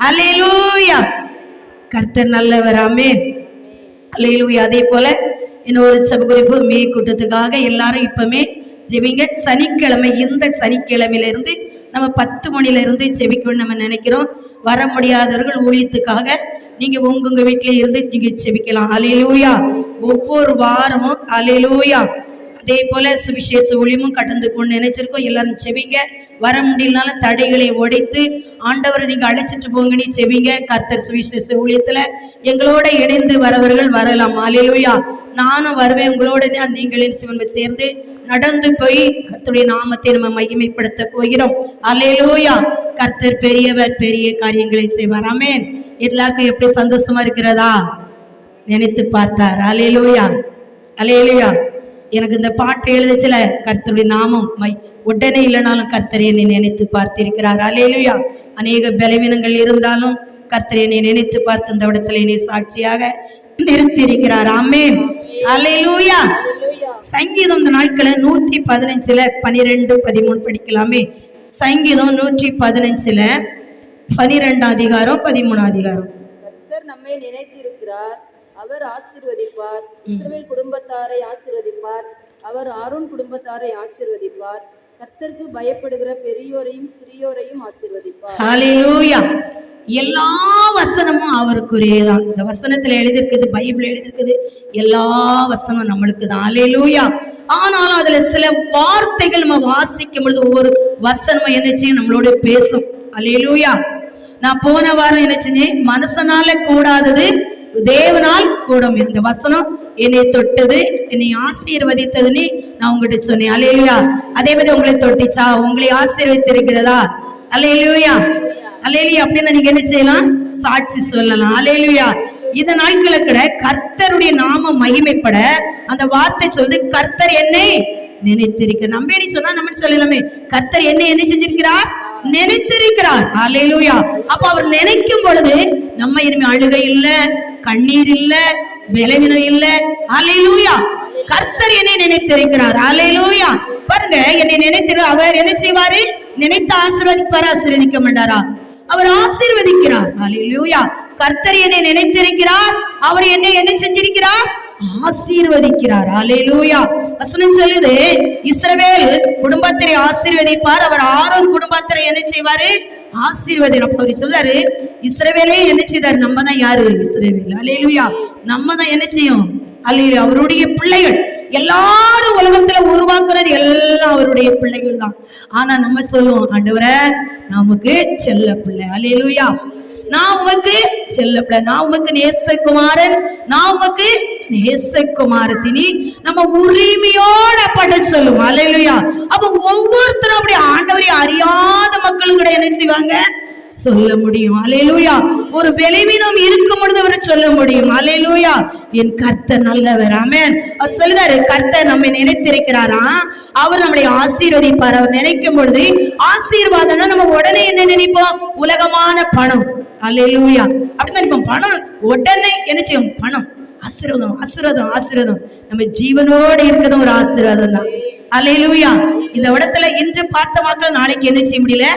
அல்லேலூயா. கர்த்தர் நல்லவர். ஆமென். அல்லேலூயா. அதே போல இன்னொரு சபகுறிப்பு, மே கூட்டத்துக்காக எல்லாரும் இப்பமே ஜெபிங்க. சனிக்கிழமை, இந்த சனிக்கிழமையில இருந்து நம்ம 10 மணில இருந்து ஜெபிக்கணும்னு நம்ம நினைக்கிறோம். வர முடியாதவர்கள் ஊழியத்துக்காக நீங்க உங்க வீட்டிலே இருந்து நீங்க ஜெபிக்கலாம். அல்லேலூயா. ஒவ்வொரு வாரமும் அல்லேலூயா. அதே போல சுவிசேஷ ஊழியமும் கடந்து கொண்டு நினைச்சிருக்கோம். எல்லாரும் செவிங்க. வர முடியலனாலும் தடைகளை உடைத்து ஆண்டவரை நீங்க அழைச்சிட்டு போங்கன்னு செவிங்க. கர்த்தர் சுவிசேஷ ஊழியத்துல எங்களோட இணைந்து வரவர்கள் வரலாம். அல்லேலூயா. நானும் வருவேன் உங்களோட. நீங்களின் சிவன் சேர்ந்து நடந்து போய் கர்த்தருடைய நாமத்தை நம்ம மகிமைப்படுத்த போகிறோம். அல்லேலூயா. கர்த்தர் பெரியவர், பெரிய காரியங்களை செய்வார். ஆமென். எல்லாருக்கும் எப்படி சந்தோஷமா இருக்கிறதா? நினைத்து பார்த்தார். அல்லேலூயா. அல்லேலூயா. எனக்கு இந்த பாட்டு எழுதுச்சுல, கர்த்தருடைய நாமம் உடனே இல்லைனாலும் கர்த்தர் என்னை நினைத்து பார்த்திருக்கிறார். அல்லேலூயா. அநேக பலவீனங்கள் இருந்தாலும் கர்த்தர் என்னை நினைத்து பார்த்து இந்த இடத்துல என்னை சாட்சியாக நிறுத்தியிருக்கிறார். ஆமென். அல்லேலூயா. சங்கீதம் இந்த நாட்களை 115 12 13 படிக்கலாமே. சங்கீதம் 115 12 அதிகாரம் 13 அதிகாரம். கர்த்தர் நம்மை நினைத்திருக்கிறார், அவர் ஆசீர்வதிப்பார். இஸ்ரவேல் குடும்பத்தாரை ஆசீர்வதிப்பார், அவர் ஆரோன் குடும்பத்தாரை ஆசீர்வதிப்பார். கர்த்தருக்கு பயப்படுகிற பெரியோரையும் சிறியோரையும் ஆசீர்வதிப்பார். ஹல்லேலூயா. எல்லா வசனமும் அவருக்குரியதான். இந்த வசனத்துல எழுதிருக்குது, பைபிள் எழுதிருக்குது, எல்லா வசனமும் நம்மளுக்கு தான். ஹல்லேலூயா. ஆனாலும் அதுல சில வார்த்தைகள் நம்ம வாசிக்கும் பொழுது ஒவ்வொரு வசனமும் என்ன செய்யும், நம்மளோட பேசும். ஹல்லேலூயா. நான் போன வாரம் என்ன செஞ்சேன், மனுஷனால கூடாதது தேவனால் கூடும். இந்த வசனம் என்னை தொட்டது, என்னை ஆசீர்வதித்ததுன்னு நான் உங்ககிட்ட சொன்னேன். அல்லேலூயா. அதே மாதிரி உங்களை தொட்டிச்சா? உங்களை ஆசீர்வதித்திருக்கிறதா? அல்லேலூயா. அல்லேலூயா. அப்படின்னு நீங்க என்ன செய்யலாம்? சாட்சி சொல்லலாம். அல்லேலூயா. இந்த நாட்களை கூட கர்த்தருடைய நாம மகிமைப்பட அந்த வார்த்தை சொல்லுது, கர்த்தர் என்னை நினைத்திருக்கிறார். நம்ம என்ன சொன்னா நம்ம சொல்லலாமே, கர்த்தர் என்ன செஞ்சிருக்கிறார்? நினைத்திருக்கிறார். அல்லேலூயா. அப்ப அவர் நினைக்கும் பொழுது நம்ம இனிமே அழுகை இல்ல, கண்ணீர் இல்ல, பலவீனம் இல்ல. அல்லேலூயா. கர்த்தர் என்னை நினைத்திருக்கிறார். அல்லேலூயா. பாருங்க, என்னை நினைத்திரு அவர் என்ன செய்வாரு? நினைத்து ஆசீர்வதிப்பாரா? ஆசீர்வதிக்க மாட்டாரா? அவர் ஆசீர்வதிக்கிறார். அல்லேலூயா. கர்த்தர் என்னை நினைத்திருக்கிறார், அவர் என்னை என்ன செஞ்சிருக்கிறார்? ஆசீர்வதிக்கிறார். அல்லேலூயா. வசனம் சொல்லுது, இஸ்ரவேல் குடும்பத்தை ஆசீர்வதிப்பார், அவர் ஆரோன் குடும்பத்தை என்ன செய்வாரு? ஆசீர்வதி. அவர் சொல்றாரு, இஸ்ரவேலே என்ன செய்தார்? நம்ம தான் யாரு? இஸ்ரவேல். அல்லேலூயா. நம்ம தான் என்ன செய்யும்? அல்லேலூயா. அவருடைய பிள்ளைகள். எல்லாரும் உலகத்துல உருவாக்குறது எல்லாம் அவருடைய பிள்ளைகள் தான். ஆனா நம்ம சொல்லுவோம், ஆண்டவரே நமக்கு செல்ல பிள்ளை. அல்லேலூயா. நான் உமக்கு செல்ல பிள்ளை, நான் உமக்கு நேசகுமாரன், நான் உமக்கு நேசகுமாரத்தினி நம்ம உரிமையோட பட சொல்லுவோம். அல்லேலூயா. அப்ப ஒவ்வொருத்தரும் அப்படி ஆண்டவரை அறியாத மக்களும் கூட என்ன செய்வாங்க? சொல்ல முடியும். அல்லேலூயா. ஒரு பலவீனம் இருக்கும் பொழுது அவர் சொல்ல முடியும். அல்லேலூயா. என் கர்த்தர் நல்லவர். ஆமென். அவர் சொல்லுறாரு, கர்த்தர் நம்மை நினைத்திருக்கிறாரா, அவர் நம்மளை ஆசீர்வதிப்பார். அவர் நினைக்கும் பொழுது ஆசீர்வாதம்னா நம்ம உடனே என்ன நினைப்போம்? உலகமான பணம். அல்லேலூயா. அப்படின்னு நினைப்போம். பணம் உடனே என்ன செய்யும்? பணம். ஆசீர்வாதம், ஆசீர்வாதம், ஆசீர்வாதம். நம்ம ஜீவனோடு இருக்கிறது ஒரு ஆசீர்வாதம் தான். அல்லேலூயா. இந்த இடத்துல இன்று பார்த்த மக்கள் நாளைக்கு என்ன செய்ய முடியல?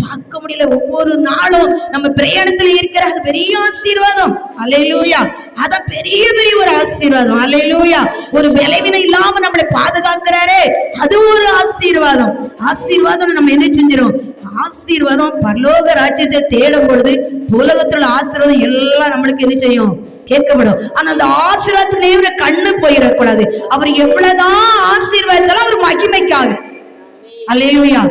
பார்க்க முடியல. ஒவ்வொரு நாளும் நம்ம பிரயாணத்துல இருக்கிற அது பெரிய ஆசீர்வாதம். அல்லேலூயா. அத பெரிய பெரிய ஒரு ஆசீர்வாதம். அல்லேலூயா. ஒரு பலவீனம் இல்லாம நம்மளை பாதுகாக்கிறாரே, அது ஒரு ஆசீர்வாதம். ஆசீர்வாதம் நம்ம என்ன செஞ்சிடும்? ஆசீர்வாதம் பரலோக ராஜ்யத்தை தேடும் பொழுது உலகத்துல ஆசீர்வாதம் எல்லாம் நம்மளுக்கு என்ன செய்யும்? கேட்கப்படும். ஆனா அந்த ஆசீர்வாதத்திலே கண்ணு போயிடக்கூடாது. அவர் எவ்வளவுதான் ஆசீர்வாதத்தாலும் அவர் மகிமைக்காக. அல்லேலூயா.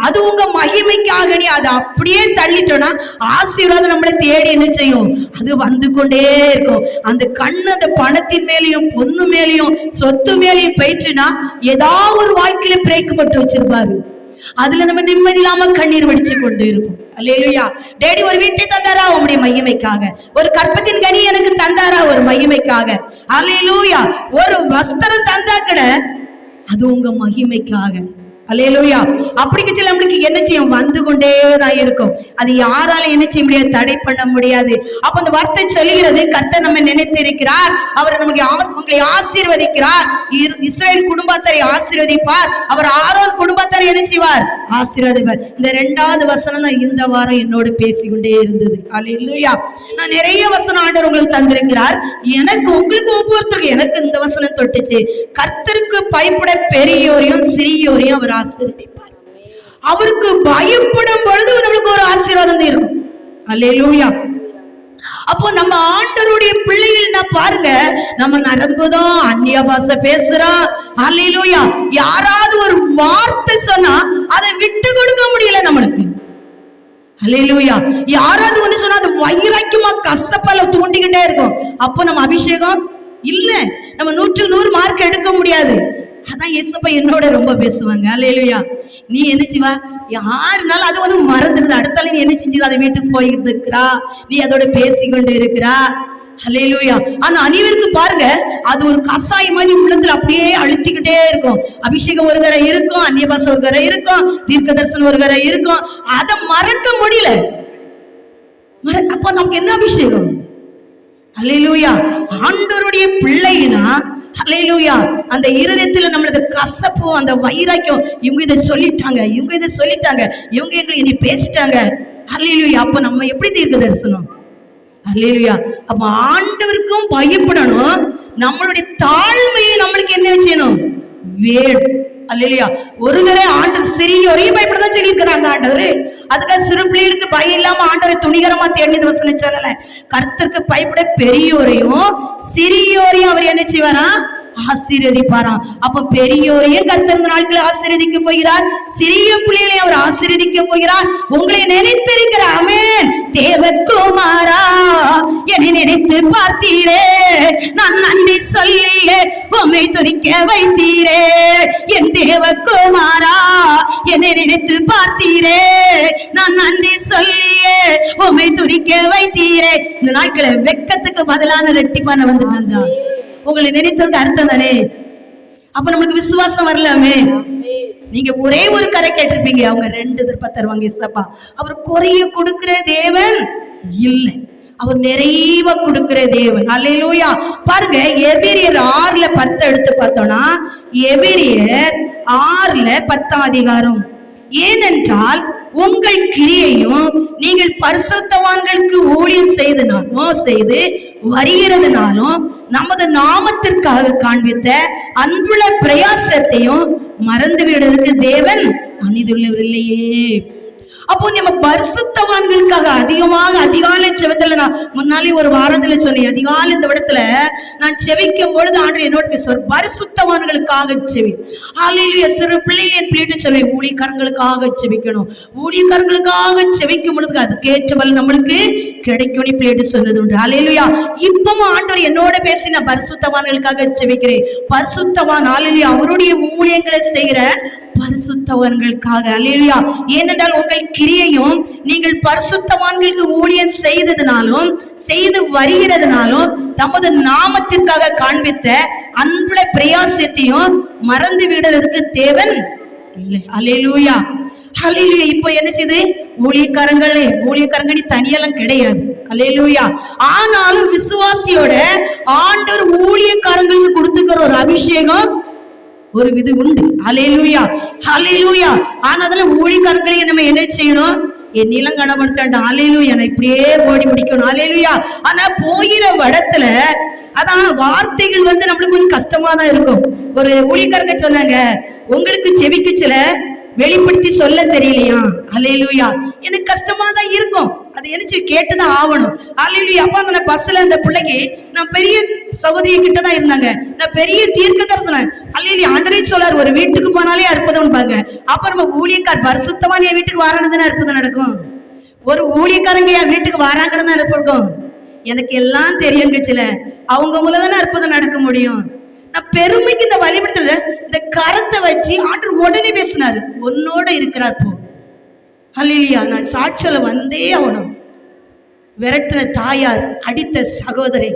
அது உங்க மகிமைக்காக நீ அதை அப்படியே தள்ளிட்டோம்னா ஆசீர்வாதம் நம்மளை தேடி என்ன செய்யும்? அது வந்து கொண்டே இருக்கும். அந்த கண்ணு அந்த பணத்தின் மேலையும் பொண்ணு மேலையும் சொத்து மேலையும் போயிட்டுனா ஏதாவது ஒரு வாழ்க்கையில பிரேக்கப்பட்டு வச்சிருப்பாரு. அதுல நம்ம நிம்மதி இல்லாம கண்ணீர் வடிச்சு கொண்டு இருப்போம். அல்லேலூயா. டேடி ஒரு வீட்டை தந்தாரா? உங்களுடைய மகிமைக்காக. ஒரு கற்பத்தின் கனி எனக்கு தந்தாரா? ஒரு மகிமைக்காக. அல்லேலூயா. ஒரு வஸ்திரம் தந்தா கூட அது உங்க மகிமைக்காக. அல்லேலூயா. அப்படிங்கிற நம்மளுக்கு என்ன செய்யும், வந்து கொண்டேதான் இருக்கும். அது யாராலும் என்ன செய்ய முடியாது, தடை பண்ண முடியாது. அப்ப அந்த வார்த்தை சொல்லுகிறது, கர்த்தர் நம்ம நினைத்திருக்கிறார், அவர் உங்களை ஆசீர்வதிக்கிறார், இஸ்ரவேல் குடும்பத்தை ஆசீர்வதிப்பார், அவர் ஆரோன் குடும்பத்தை என்ன செய்வார், ஆசீர்வதிப்பார். இந்த 2வது வசனம் தான் இந்த வாரம் என்னோடு பேசிக்கொண்டே இருந்தது. அல்லேலூயா. நான் நிறைய வசனம் ஆண்டவர் உங்களுக்கு தந்திருக்கிறார். எனக்கு உங்களுக்கு ஒவ்வொருத்தருக்கும் எனக்கு இந்த வசனம் தொட்டுச்சு. கர்த்தருக்கு பயப்பட பெரியோரையும் சிறியோரையும் அவர் ஆசீர்வதிப்பார். அவருக்கு பயப்படும் பொழுது நம்மளுக்கு ஒரு ஆசீர்வாதம் இருக்கும். அல்லேலூயா. அப்போ நம்ம ஆண்டவருடைய பிள்ளைகள் பாருங்க, நம்ம நரம்புதான் அந்நிய பாஷை பேசுறோம். அல்லேலூயா. யாராவது ஒரு வார்த்தை சொன்னா அதை விட்டு கொடுக்க முடியல நம்மளுக்கு. அல்லேலூயா. யாராவது ஒண்ணு சொன்னா அது வைராக்கியமா கசப்பால தூண்டிக்கிட்டே இருக்கும். அப்போ நம்ம அபிஷேகம் இல்ல, நம்ம 100க்கு 100 மார்க் எடுக்க முடியாது. அதான் இயேசுப்பா என்னோட ரொம்ப பேசுவாங்க. அல்லேலூயா. நீ என்ன செய்வா, யாருனாலும் அது ஒண்ணு மறந்துடுது, அடுத்தால நீ என்ன செஞ்சு அதை வீட்டுக்கு போயிட்டு இருக்கிறா, நீ அதோட பேசிக்கொண்டு இருக்கிறா. அல்லேலூயா. ஆனா அனைவருக்கு பாருங்க, அது ஒரு கசாயம் மாதிரி உள்ளத்துல அப்படியே அழுத்திக்கிட்டே இருக்கும். அபிஷேகம் ஒரு கரை இருக்கும், அந்நிய பாஷை ஒரு கரை இருக்கும், தீர்க்க தரிசனம் ஒரு கரை இருக்கும். அதை மறக்க முடியல. அப்ப நமக்கு என்ன அபிஷேகம்? அல்லேலூயா. ஆண்டவருடைய பிள்ளைனா அல்லேலூயா, அந்த இருதயத்துல நம்மளது கசப்பு, அந்த வைராக்கியம், இவங்க இதை சொல்லிட்டாங்க, இவங்க இதை சொல்லிட்டாங்க, இவங்க எங்களை இனி பேசிட்டாங்க. அல்லேலூயா. அப்ப நம்ம எப்படி தீர்க்க தரிசனம்? அல்லேலூயா. அப்ப ஆண்டவருக்கும் பயப்படணும், நம்மளுடைய தாழ்மையை நம்மளுக்கு என்ன செய்யணும், வேணும். அல்லேலூயா. ஒருவரே ஆண்டவர் சிறியோரையும் பயப்படதான் சொல்லி இருக்கிறாங்க ஆண்டவர். அதுக்காக சிறு பிள்ளைகளுக்கு பயம் இல்லாம ஆண்டவரை துணிகரமா தேடினது வசனம் சொல்லல. கர்த்தருக்கு பயப்பட பெரியோரையும் சிறியோரையும் அவர் என்ன செய்வாரா, ஆசீர்வதிப்பாராம். அப்ப பெரியோரையும் கர்த்தர் இந்த நாட்களை ஆசீர்வதிக்க போகிறார், சிறிய பிள்ளைகளை அவர் ஆசீர்வதிக்க போகிறார். உங்களை நினைத்திருக்கிற ஆமென். தேவகுமாரா என்னை நினைத்து பார்த்தீரே, நான் நன்றி சொல்லியே உம்மை துதிக்க வைத்தீரே. என் தேவகுமாரா என்னை நினைத்து பார்த்தீரே, நான் நன்றி சொல்லியே உம்மை துதிக்க வைத்தீரே. இந்த நாட்களை வெக்கத்துக்கு பதிலான ரெட்டிப்பான வந்துட்டாங்க. உங்களை நினைத்ததுக்கு அர்த்தம் தானே. அப்ப நம்மளுக்கு விசுவாசம் வரலாமே. நீங்க ஒரே ஒரு கரை கேட்டிருப்பீங்க, அவங்க 2 திருப்ப தருவாங்க. இசப்பா அவர் குறைய கொடுக்கிற தேவன் இல்லை, அவர் நிறைவா கொடுக்கிற தேவன். அல்லேலூயா. பாருங்க, எபிரியர் 6:10 எடுத்து பார்த்தோம்னா, எபிரியர் 6:10 அதிகாரம். ஏனென்றால் உங்கள் கிரியையும் நீங்கள் பரிசுத்தவான்களுக்கு ஊழியம் செய்து வருகிறதுனாலும் நமது நாமத்திற்காக காண்பித்த அன்புள்ள பிரயாசத்தையும் மறந்து விடுவதற்கு தேவன் அணிந்துள்ளவர் இல்லையே. அப்போ நம்ம பரிசுத்தவான்களுக்காக அதிகாலை செவத்துல, நான் முன்னாலே ஒரு வாரத்துல சொன்னேன், அதிகாலை இந்த இடத்துல நான் செவிக்கும் பொழுது ஆண்டு என்னோட பேசுவார், பரிசுத்தவான்களுக்காக செவி. அல்லேலூயா. சிறு பிள்ளைகள் என் பிள்ளைட்டு சொல்லி ஊழியக்காரங்களுக்காக செவிக்கணும். ஊழியக்காரங்களுக்காக செவிக்கும் பொழுது அதுக்கேற்றவள் நம்மளுக்கு கிடைக்கும் பிள்ளைட்டு சொன்னது உண்டு. அல்லேலூயா. இப்பவும் ஆண்டவர் என்னோட பேசி நான் பரிசுத்தவான்களுக்காக செவிக்கிறேன். பரிசுத்தவான் அல்லேலூயா, அவருடைய ஊழியங்களை செய்கிற பரிசுத்தவான்களுக்காக. அல்லேலூயா. ஏனென்றால் உங்கள் கிரியையும் நீங்கள் பரிசுத்தவான்களுக்கு ஊழியம் செய்து வருகிறதுனாலும் நமது நாமத்திற்காக காண்பித்த அன்புள்ள பிரயாசத்தையும் மறந்து விடுறதுக்கு தேவன் இல்லை. அல்லேலூயா. அல்லேலூயா. இப்போ என்ன செய்யுது, ஊழியக்காரங்க தனியெல்லாம் கிடையாது. அல்லேலூயா. ஆனாலும் விசுவாசியோட ஆண்டவர் ஊழியக்காரங்களுக்கு கொடுத்துக்கிற ஒரு அபிஷேகம் ஒரு விது உண்டு. அல்லேலூயா. அல்லேலூயா. ஆனா அதுல ஊழியக்காரங்களை நம்ம என்ன செய்யணும், என் நீளம் கனப்படுத்த. அல்லேலூயா. நான் இப்படியே ஓடி முடிக்கணும். அல்லேலூயா. ஆனா போகிற இடத்துல அதான் வார்த்தைகள் நம்மளுக்கு கொஞ்சம் கஷ்டமா தான் இருக்கும். ஒரு ஊழியக்காரங்க சொன்னாங்க, உங்களுக்கு செவிக்கு சில வெளிப்படுத்தி சொல்ல தெரியலையா. அல்லேலூயா. எனக்கு கஷ்டமா தான் இருக்கும், அது என்ன கேட்டுதான் ஆகணும். அல்லேலூயா. அப்ப அந்த பஸ்ல அந்த பிள்ளைக்கு, நான் பெரிய சகோதரிய கிட்டதான் இருந்தாங்க, நான் பெரிய தீர்க்க தரிசனம். அல்லேலூயா. ஆண்டவரே சொல்லார், ஒரு வீட்டுக்கு போனாலே அற்புதம் பாங்க. அப்ப நம்ம ஊழியக்கார் பரிசுத்தவான் என் வீட்டுக்கு வரானதுன்னு அற்புதம் நடக்கும். ஒரு ஊழியக்காரங்க என் வீட்டுக்கு வராங்கன்னு தான் அற்புதம். எனக்கு எல்லாம் தெரியுங்க, சில அவங்க மூலதானே அற்புதம் நடக்க முடியும். நான் பெருமைக்கு இந்த வழிபடுத்தல, இந்த கரத்தை வச்சு ஆண்டவர் உடனே பேசினாரு, உன்னோட இருக்கிறார் போ. அல்லேலூயா. நான் சாட்சியில வந்தே ஆகணும். விரட்டின தாயார், அடித்த சகோதரை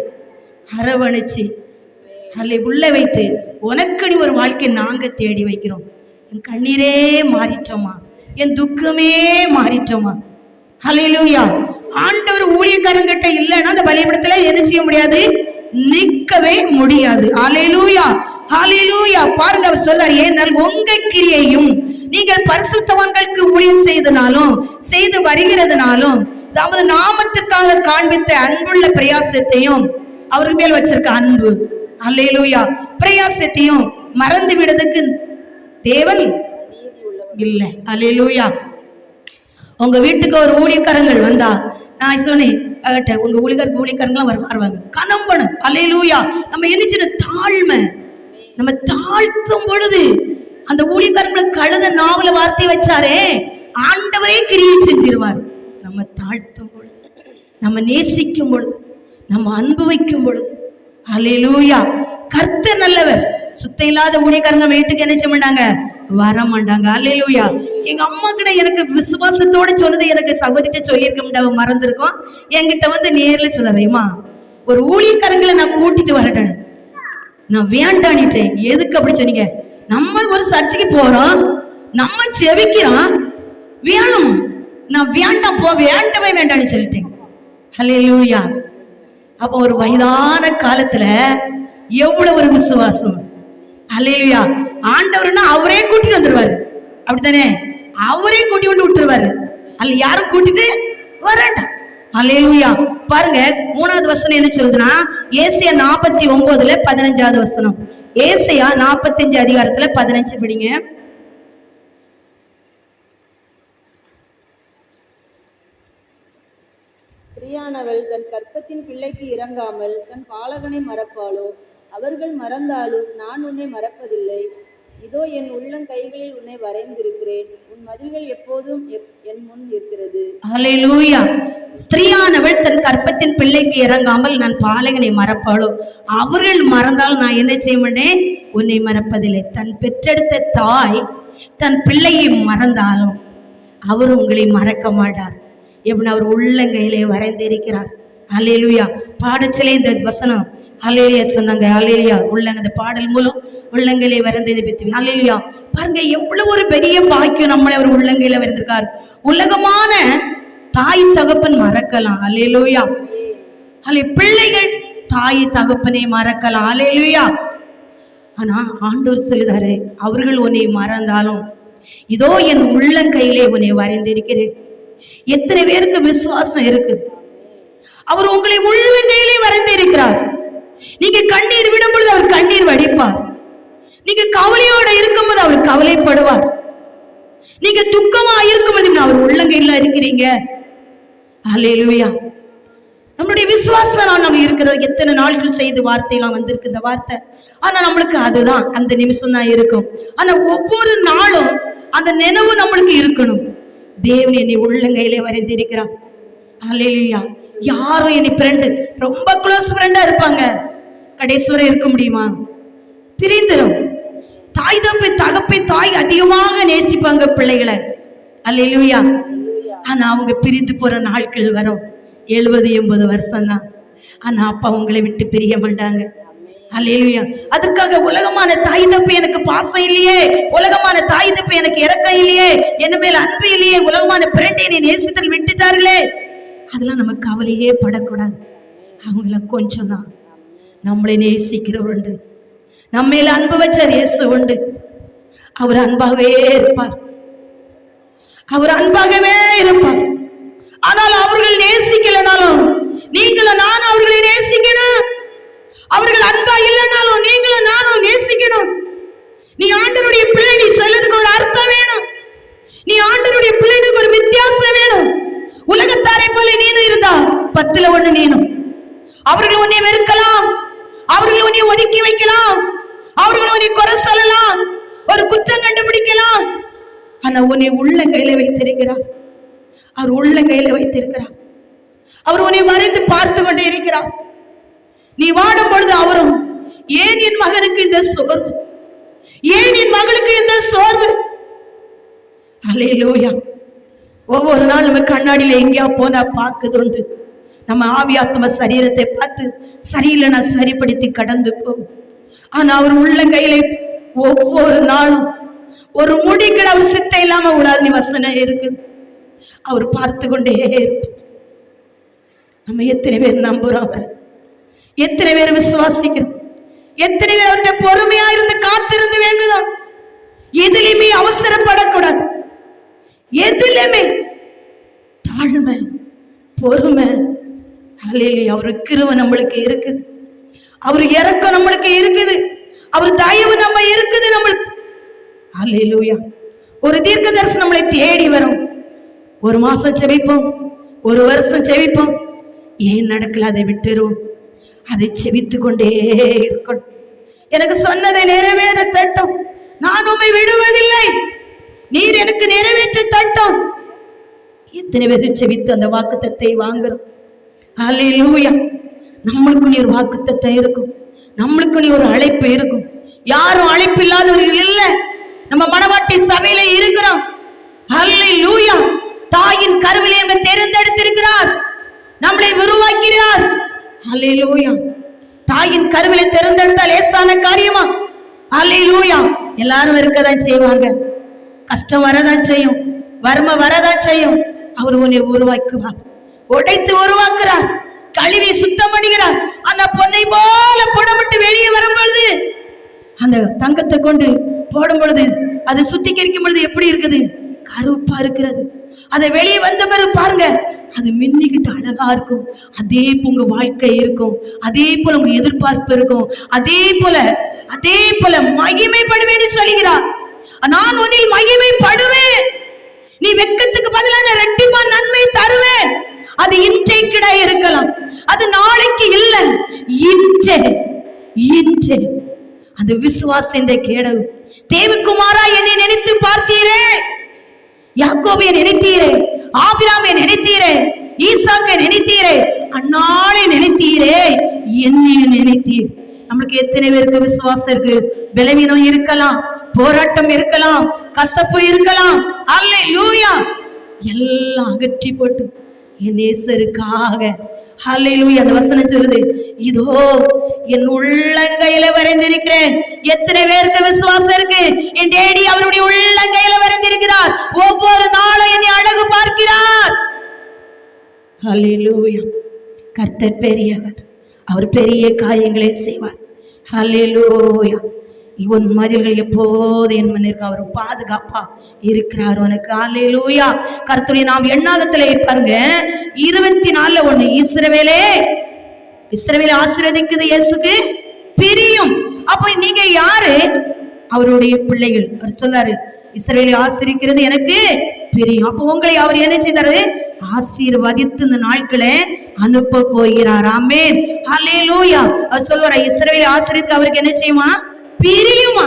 அரவணைச்சு உள்ள வைத்து, உனக்கடி ஒரு வாழ்க்கை நாங்க தேடி வைக்கிறோம். என் கண்ணீரே மாறிட்டோமா, என் துக்கமே மாறிட்டோமா. ஹல்லேலூயா. ஆண்டவர் ஊழியக்காரங்கிட்ட இல்லைன்னா அந்த பலிபீடத்துல என்ன செய்ய முடியாது, நிற்கவே முடியாது. ஹல்லேலூயா, ஹல்லேலூயா. பாருங்க, அவர் சொல்றார், ஏனால் உங்க கிரியையும் நீங்கள் பரிசுத்தவான்களுக்கு ஊழியம் செய்தனாலும் செய்து வருகிறதுனாலும் அதாவது நாமத்திற்காக காண்பித்த அன்புள்ள பிரயாசத்தையும் அவர் மேல் வச்சிருக்க அன்பு, ஹல்லேலூயா, பிரயாசத்தையும் மறந்து விடுறதுக்கு தேவன் இல்ல. ஹல்லேலூயா. உங்க வீட்டுக்கு ஒரு ஊழியக்காரங்கள் வந்தா, நான் சொன்னேன் உங்க ஊழியக்காரங்களாம் வருவாங்க, கனம்பணும். ஹல்லேலூயா. நம்ம என்ன தாழ்மை, நம்ம தாழ்த்தும் பொழுது அந்த ஊழியக்காரங்களுக்கு கழுத நாவல வார்த்தை வச்சாரே, ஆண்டவரே கிரியை செஞ்சிருவார். நம்ம தாழ்த்தும் பொழுது, நம்ம நேசிக்கும் பொழுது, நம்ம அன்பு வைக்கும் பொழுது, ஹல்லேலூயா, கர்த்தர் நல்லவர். சுத்த இல்லாத ஊழியக்காரங்க வீட்டுக்கு என்ன செய்ய மாட்டாங்க, வர மாட்டாங்க. ஹல்லேலூயா. எங்க அம்மா கிட்ட எனக்கு விசுவாசத்தோட சொன்னது எனக்கு சகோதரிட்ட சொல்லியிருக்க மறந்துருக்கோம். என்கிட்ட வந்து நேர்ல சொல்லவேமா, ஒரு ஊழியக்காரங்களை நான் கூட்டிட்டு வரட்டேன். நான் வேண்டானிட்டேன். எதுக்கு அப்படி சொன்னீங்க? நம்ம ஒரு சர்ச்சுக்கு போறோம், நம்ம செவிக்கிறோம், வேணும், நான் வேண்டாம் வேண்டவே வேண்டாம்னு சொல்லிட்டேன். ஹல்லேலூயா. அப்போ ஒரு வயதான காலத்துல எவ்வளவு ஒரு விசுவாசம். ஹல்லேலூயா. ஆண்டவர்னா அவரே கூட்டிட்டு வந்துருவாரு, அப்படித்தானே? அவரே கூட்டி கொண்டு விட்டுருவாரு, அல்ல யாரும் கூட்டிட்டு வரட்டான். ஹல்லேலூயா. பாருங்க, 3வது வசனம் என்ன சொல்லுதுன்னா, ஏசாயா 49:15 வசனம். ஏசாயா 45 அதிகாரத்துல 15 படிங்க. ஸ்திரீயானவள் தன் கர்ப்பத்தின் பிள்ளைக்கு இறங்காமல் தன் பாலகனை மறப்பாளோ? அவர்கள் மறந்தாலும் நான் உன்னை மறப்பதில்லை. இதோ என் உள்ளங்கைகளில் உன்னை வரைந்திருக்கிறேன், உன் மதில்கள் எப்போதும் என் முன் இருக்கிறது. ஹல்லேலூயா. ஸ்திரீயானவள் தன் கர்ப்பத்தின் பிள்ளைக்கு இறங்காமல் நான் பாலகனை மறப்பாளோ? அவர்கள் மறந்தால் நான் என்ன செய்ய மாட்டேன், உன்னை மறப்பதில்லை. தன் பெற்றெடுத்த தாய் தன் பிள்ளையை மறந்தாலும் அவர் உங்களை மறக்க மாட்டார். எப்படி அவர் உள்ளங்கையிலே வரைந்திருக்கிறார். ஹல்லேலூயா. பாடச்சிலே இந்த வசனம் ஹல்லேலூயா சொன்னாங்க. ஹல்லேலூயா. இந்த பாடல் மூலம் உள்ளங்கையிலே வரைந்ததை பற்றி ஹல்லேலூயா. பாருங்க, எவ்வளவு ஒரு பெரிய பாக்கியம் நம்மளை அவர் உள்ளங்கையில வரைந்திருக்கார். உலகமான தாய் தகப்பன் மறக்கலாம். ஹல்லேலூயா. பிள்ளைகள் தாய் தகப்பனை மறக்கலாம். ஹல்லேலூயா. ஆனா ஆண்டவர் சொல்லுதாரு, அவர்கள் உன்னை மறந்தாலும் இதோ என் உள்ளங்கையிலே உன்னை வரைந்திருக்கிறேன். எத்தனை பேருக்கு விசுவாசம் இருக்கு? அவர் உங்களை உள்ளங்கையிலே வரைந்திருக்கிறார். நீங்க கண்ணீர் விடும் பொழுது அவர் கண்ணீர் வடிப்பார். நீங்க கவலையோட இருக்கும்போது அவர் கவலைப்படுவார். நீங்க துக்கமா இருக்கும்போது அவர் உள்ளங்கையில இருக்கிறீங்க. ஹல்லேலூயா. நம்மளுடைய விசுவாசம் நம்ம இருக்கிறது. எத்தனை நாட்கள் செய்து வார்த்தையெல்லாம் வந்திருக்கு இந்த வார்த்தை. ஆனா நம்மளுக்கு அதுதான் அந்த நிமிஷம் தான் இருக்கும். ஆனா ஒவ்வொரு நாளும் அந்த நினைவு நம்மளுக்கு இருக்கணும். தேவன் என்னை உள்ளங்கையிலே வரைந்திருக்கிறார். ஹல்லேலூயா. யாரும் என்னை ஃப்ரெண்டு, ரொம்ப க்ளோஸ் ஃப்ரெண்டா இருப்பாங்க, கடைசி வரை இருக்க முடியுமா? பிரிந்துரும். தாய் தகப்பை தாய் அதிகமாக நேசிப்பாங்க பிள்ளைகளை. ஹல்லேலூயா. ஆனா அவங்க பிரிந்து போற நாட்கள் வரும். 70-80 வருஷம் தான். ஆனா அப்பா உங்களை விட்டு பிரிய மாட்டாங்க. ஹல்லேலூயா. அதுக்காக உலகமான தாய் தப்பு எனக்கு பாசம் இல்லையே, உலகமான தாய் தப்பு எனக்கு இறக்கம் இல்லையே, என்ன மேல அன்பு இல்லையே, உலகமான பிறண்டை என்னை நேசித்தல் விட்டுட்டார்களே, அதெல்லாம் நமக்கு கவலையே படக்கூடாது. அவங்கள கொஞ்சம் தான். நம்மளை நேசிக்கிறவர் உண்டு, நம்ம மேல அன்பு வச்சார் இயேசு உண்டு. அவர் அன்பாகவே இருப்பார், அவர் அன்பாகவே இருப்பார். ஆனால் அவர்கள் நேசிக்கலனாலும் நீங்களும் நானும் அவர்களை நேசிக்கணும். அவர்கள் அன்பா இல்லைனாலும் நீங்களும் நானும் நேசிக்கணும். நீ ஆண்டவருடைய பிள்ளை, நீ சொல்லதுக்கு ஒரு அர்த்தம் வேணும். நீ ஆண்டவருடைய பிள்ளைக்கு ஒரு வித்தியாசம் வேணும். உலகத்தாரை போல நீனும் இருந்தா 10ல் 1 நீனும். அவர்கள் உன்னை வெறுக்கலாம், அவர்கள் உன்னை ஒதுக்கி வைக்கலாம், அவர்கள் உன்னை குறை சொல்லலாம், ஒரு குற்றம் கண்டுபிடிக்கலாம். ஆனா உன்னை உள்ளங்கையில வைத்திருக்கிறார். அவர் உள்ளங்கையில வைத்திருக்கிறார். அவர் உன்னை வரைந்து பார்த்து கொண்டே இருக்கிறார். நீ வாடும் பொழுது அவரும், ஏன் என் மகனுக்கு இந்த சோர்வு, ஏன் என் மகளுக்கு இந்த சோர்வு? ஹல்லேலூயா. ஒவ்வொரு நாள் நம்ம கண்ணாடியில எங்கேயா போனா பார்க்குதுண்டு. நம்ம ஆவியாத்ம சரீரத்தை பார்த்து சரியில்லைன்னா சரிப்படுத்தி கடந்து போகும். ஆனா அவர் உள்ளங்கையில ஒவ்வொரு நாளும் ஒரு முடி கூட அவர் சித்தை இல்லாம விடாது வசனம் இருக்குது. அவர் பார்த்து கொண்டே இருப்பார். நம்ம எத்தனை பேர் நம்புறோம் அவர்? எத்தனை பேர் விசுவாசிக்கிறோம்? எத்தனை பேர் அவர்கிட்ட பொறுமையா இருந்து காத்திருந்து வேங்குதோம்? எதிலுமே அவசரப்படக்கூடாது. எதிலுமே தாழ்மை, பொறுமை. ஹல்லேலூயா. அவரு கிருபை நம்மளுக்கு இருக்குது, அவர் இரக்கம் நம்மளுக்கு இருக்குது, அவர் தயவு நம்ம இருக்குது நம்மளுக்கு. ஹல்லேலூயா. ஒரு தீர்க்க தரிசனம் நம்மளை தேடி வரும். ஒரு மாசம் செவிப்போம், ஒரு வருஷம் செவிப்போம், ஏன் நடக்கல அதை விட்டுருவோம். அதை செவித்து கொண்டே இருக்கணும். எனக்கு சொன்னதை நிறைவேற தட்டும், நான் உம்மை விடுவதில்லை, நீர் எனக்கு நிறைவேற்ற தட்டும். எத்தனை பேர் செவித்து அந்த வாக்குத்தத்தை வாங்குறோம்? ஹல்லேலூயா. நம்மளுக்கு நீ ஒரு வாக்குத்தத்தை இருக்கும், நம்மளுக்கு நீ ஒரு அழைப்பு இருக்கும். யாரும் அழைப்பு இல்லாதவர்கள் இல்லை. நம்ம மணவாட்டி சபையில இருக்கிறோம். ஹல்லேலூயா. தாயின் கருவிலே நம்மை தேர்ந்தெடுத்திருக்கிறார், நம்மளை உருவாக்கிறார். ஹல்லேலூயா. தாயின் கருவிலே தேர்ந்தெடுத்தால் லேசான காரியமா? ஹல்லேலூயா. எல்லாரும் இருக்கதான் செய்வாங்க, கஷ்டம் வரதான் செய்யும், வறுமை வரதான் செய்யும். அவர் உன்னை உருவாக்குவார், உடைத்து உருவாக்குறார், கழுவி சுத்தம் பண்ணுகிறார். அந்த பொன்னை போல புடமிட்டு வெளியே வரும்பொழுது, அந்த தங்கத்தை கொண்டு போடும் பொழுது, அதை சுத்திகரிக்கும் பொழுது எப்படி இருக்குது? கருப்பா இருக்கிறது. அதை வெளியே வந்த பிறகு பாருங்க, அது மின்னிக்கிட்டு அழகா இருக்கும். அதே போல உங்க வாழ்க்கை இருக்கும், அதே போல உங்க எதிர்பார்ப்பு இருக்கும், அதே போல மகிமைப்படுவேன்னு சொல்லுகிறார். நான் உன்னில் மகிமைப்படுவேன், நீ வெட்கத்துக்கு பதிலான இரட்டிப்பா நன்மை தருவேன். அது இன்றைக்கிட இருக்கலாம், அது நாளைக்கு இல்லை, இன்றே. அந்த விசுவாசத்தை கேடவு. தேவகுமாரா, என்னை நினைத்து பார்த்தீரே, யாக்கோபை நினைத்தீரே, ஆபிரகாமை நினைத்தீரே, ஈசாக்கை நினைத்தீரே, அன்னாளை நினைத்தீரே, என்னையும் நினைத்தீர். நம்மளுக்கு எத்தனை பேருக்கு விசுவாசம் இருக்கு? பலவீனம் இருக்கலாம், போராட்டம் இருக்கலாம், கசப்பு இருக்கலாம். அல்லேலூயா. எல்லாம் அகற்றி போட்டு என் நேசருக்காக, ஹல்லேலூயா. அந்த வசனம் சொல்லுது, இதோ என் உள்ளங்கையில வரைந்திருக்கிறேன். எத்தனை பேருக்கு விசுவாசம் இருக்கு? என் டேடி அவருடைய உள்ளங்கையில வரைந்திருக்கிறார். ஒவ்வொரு நாளும் என்னை அழகு பார்க்கிறார். ஹல்லேலூயா. கர்த்தர் பெரியவர், அவர் பெரிய காரியங்களை செய்வார். ஹல்லேலூயா. இவன் மதில்கள் எப்போது என் மன்னிருக்கு, அவர் பாதுகாப்பா இருக்கிறார் உனக்கு. ஹல்லேலூயா. கர்த்தருடைய நாம் எண்ணாகத்துல பாருங்க, 24:1, இஸ்ரவேலை ஆசீர்வதிக்குது இயேசுக்கு பிரியும். அப்ப நீங்க யாரு? அவருடைய பிள்ளைகள். அவர் சொல்றாரு, இஸ்ரவேலை ஆசீர்வதிக்கிறது எனக்கு பிரியும். அப்ப உங்களை அவர் என்ன செய்தாரு? ஆசீர்வதித்து இந்த நாட்களை அனுப்ப போகிறார். ஆமென். ஹல்லேலூயா. அவர் சொல்வாரா, இஸ்ரவேலை ஆசீர்வதிக்க அவருக்கு என்ன செய்யுமா? பிரியுமா?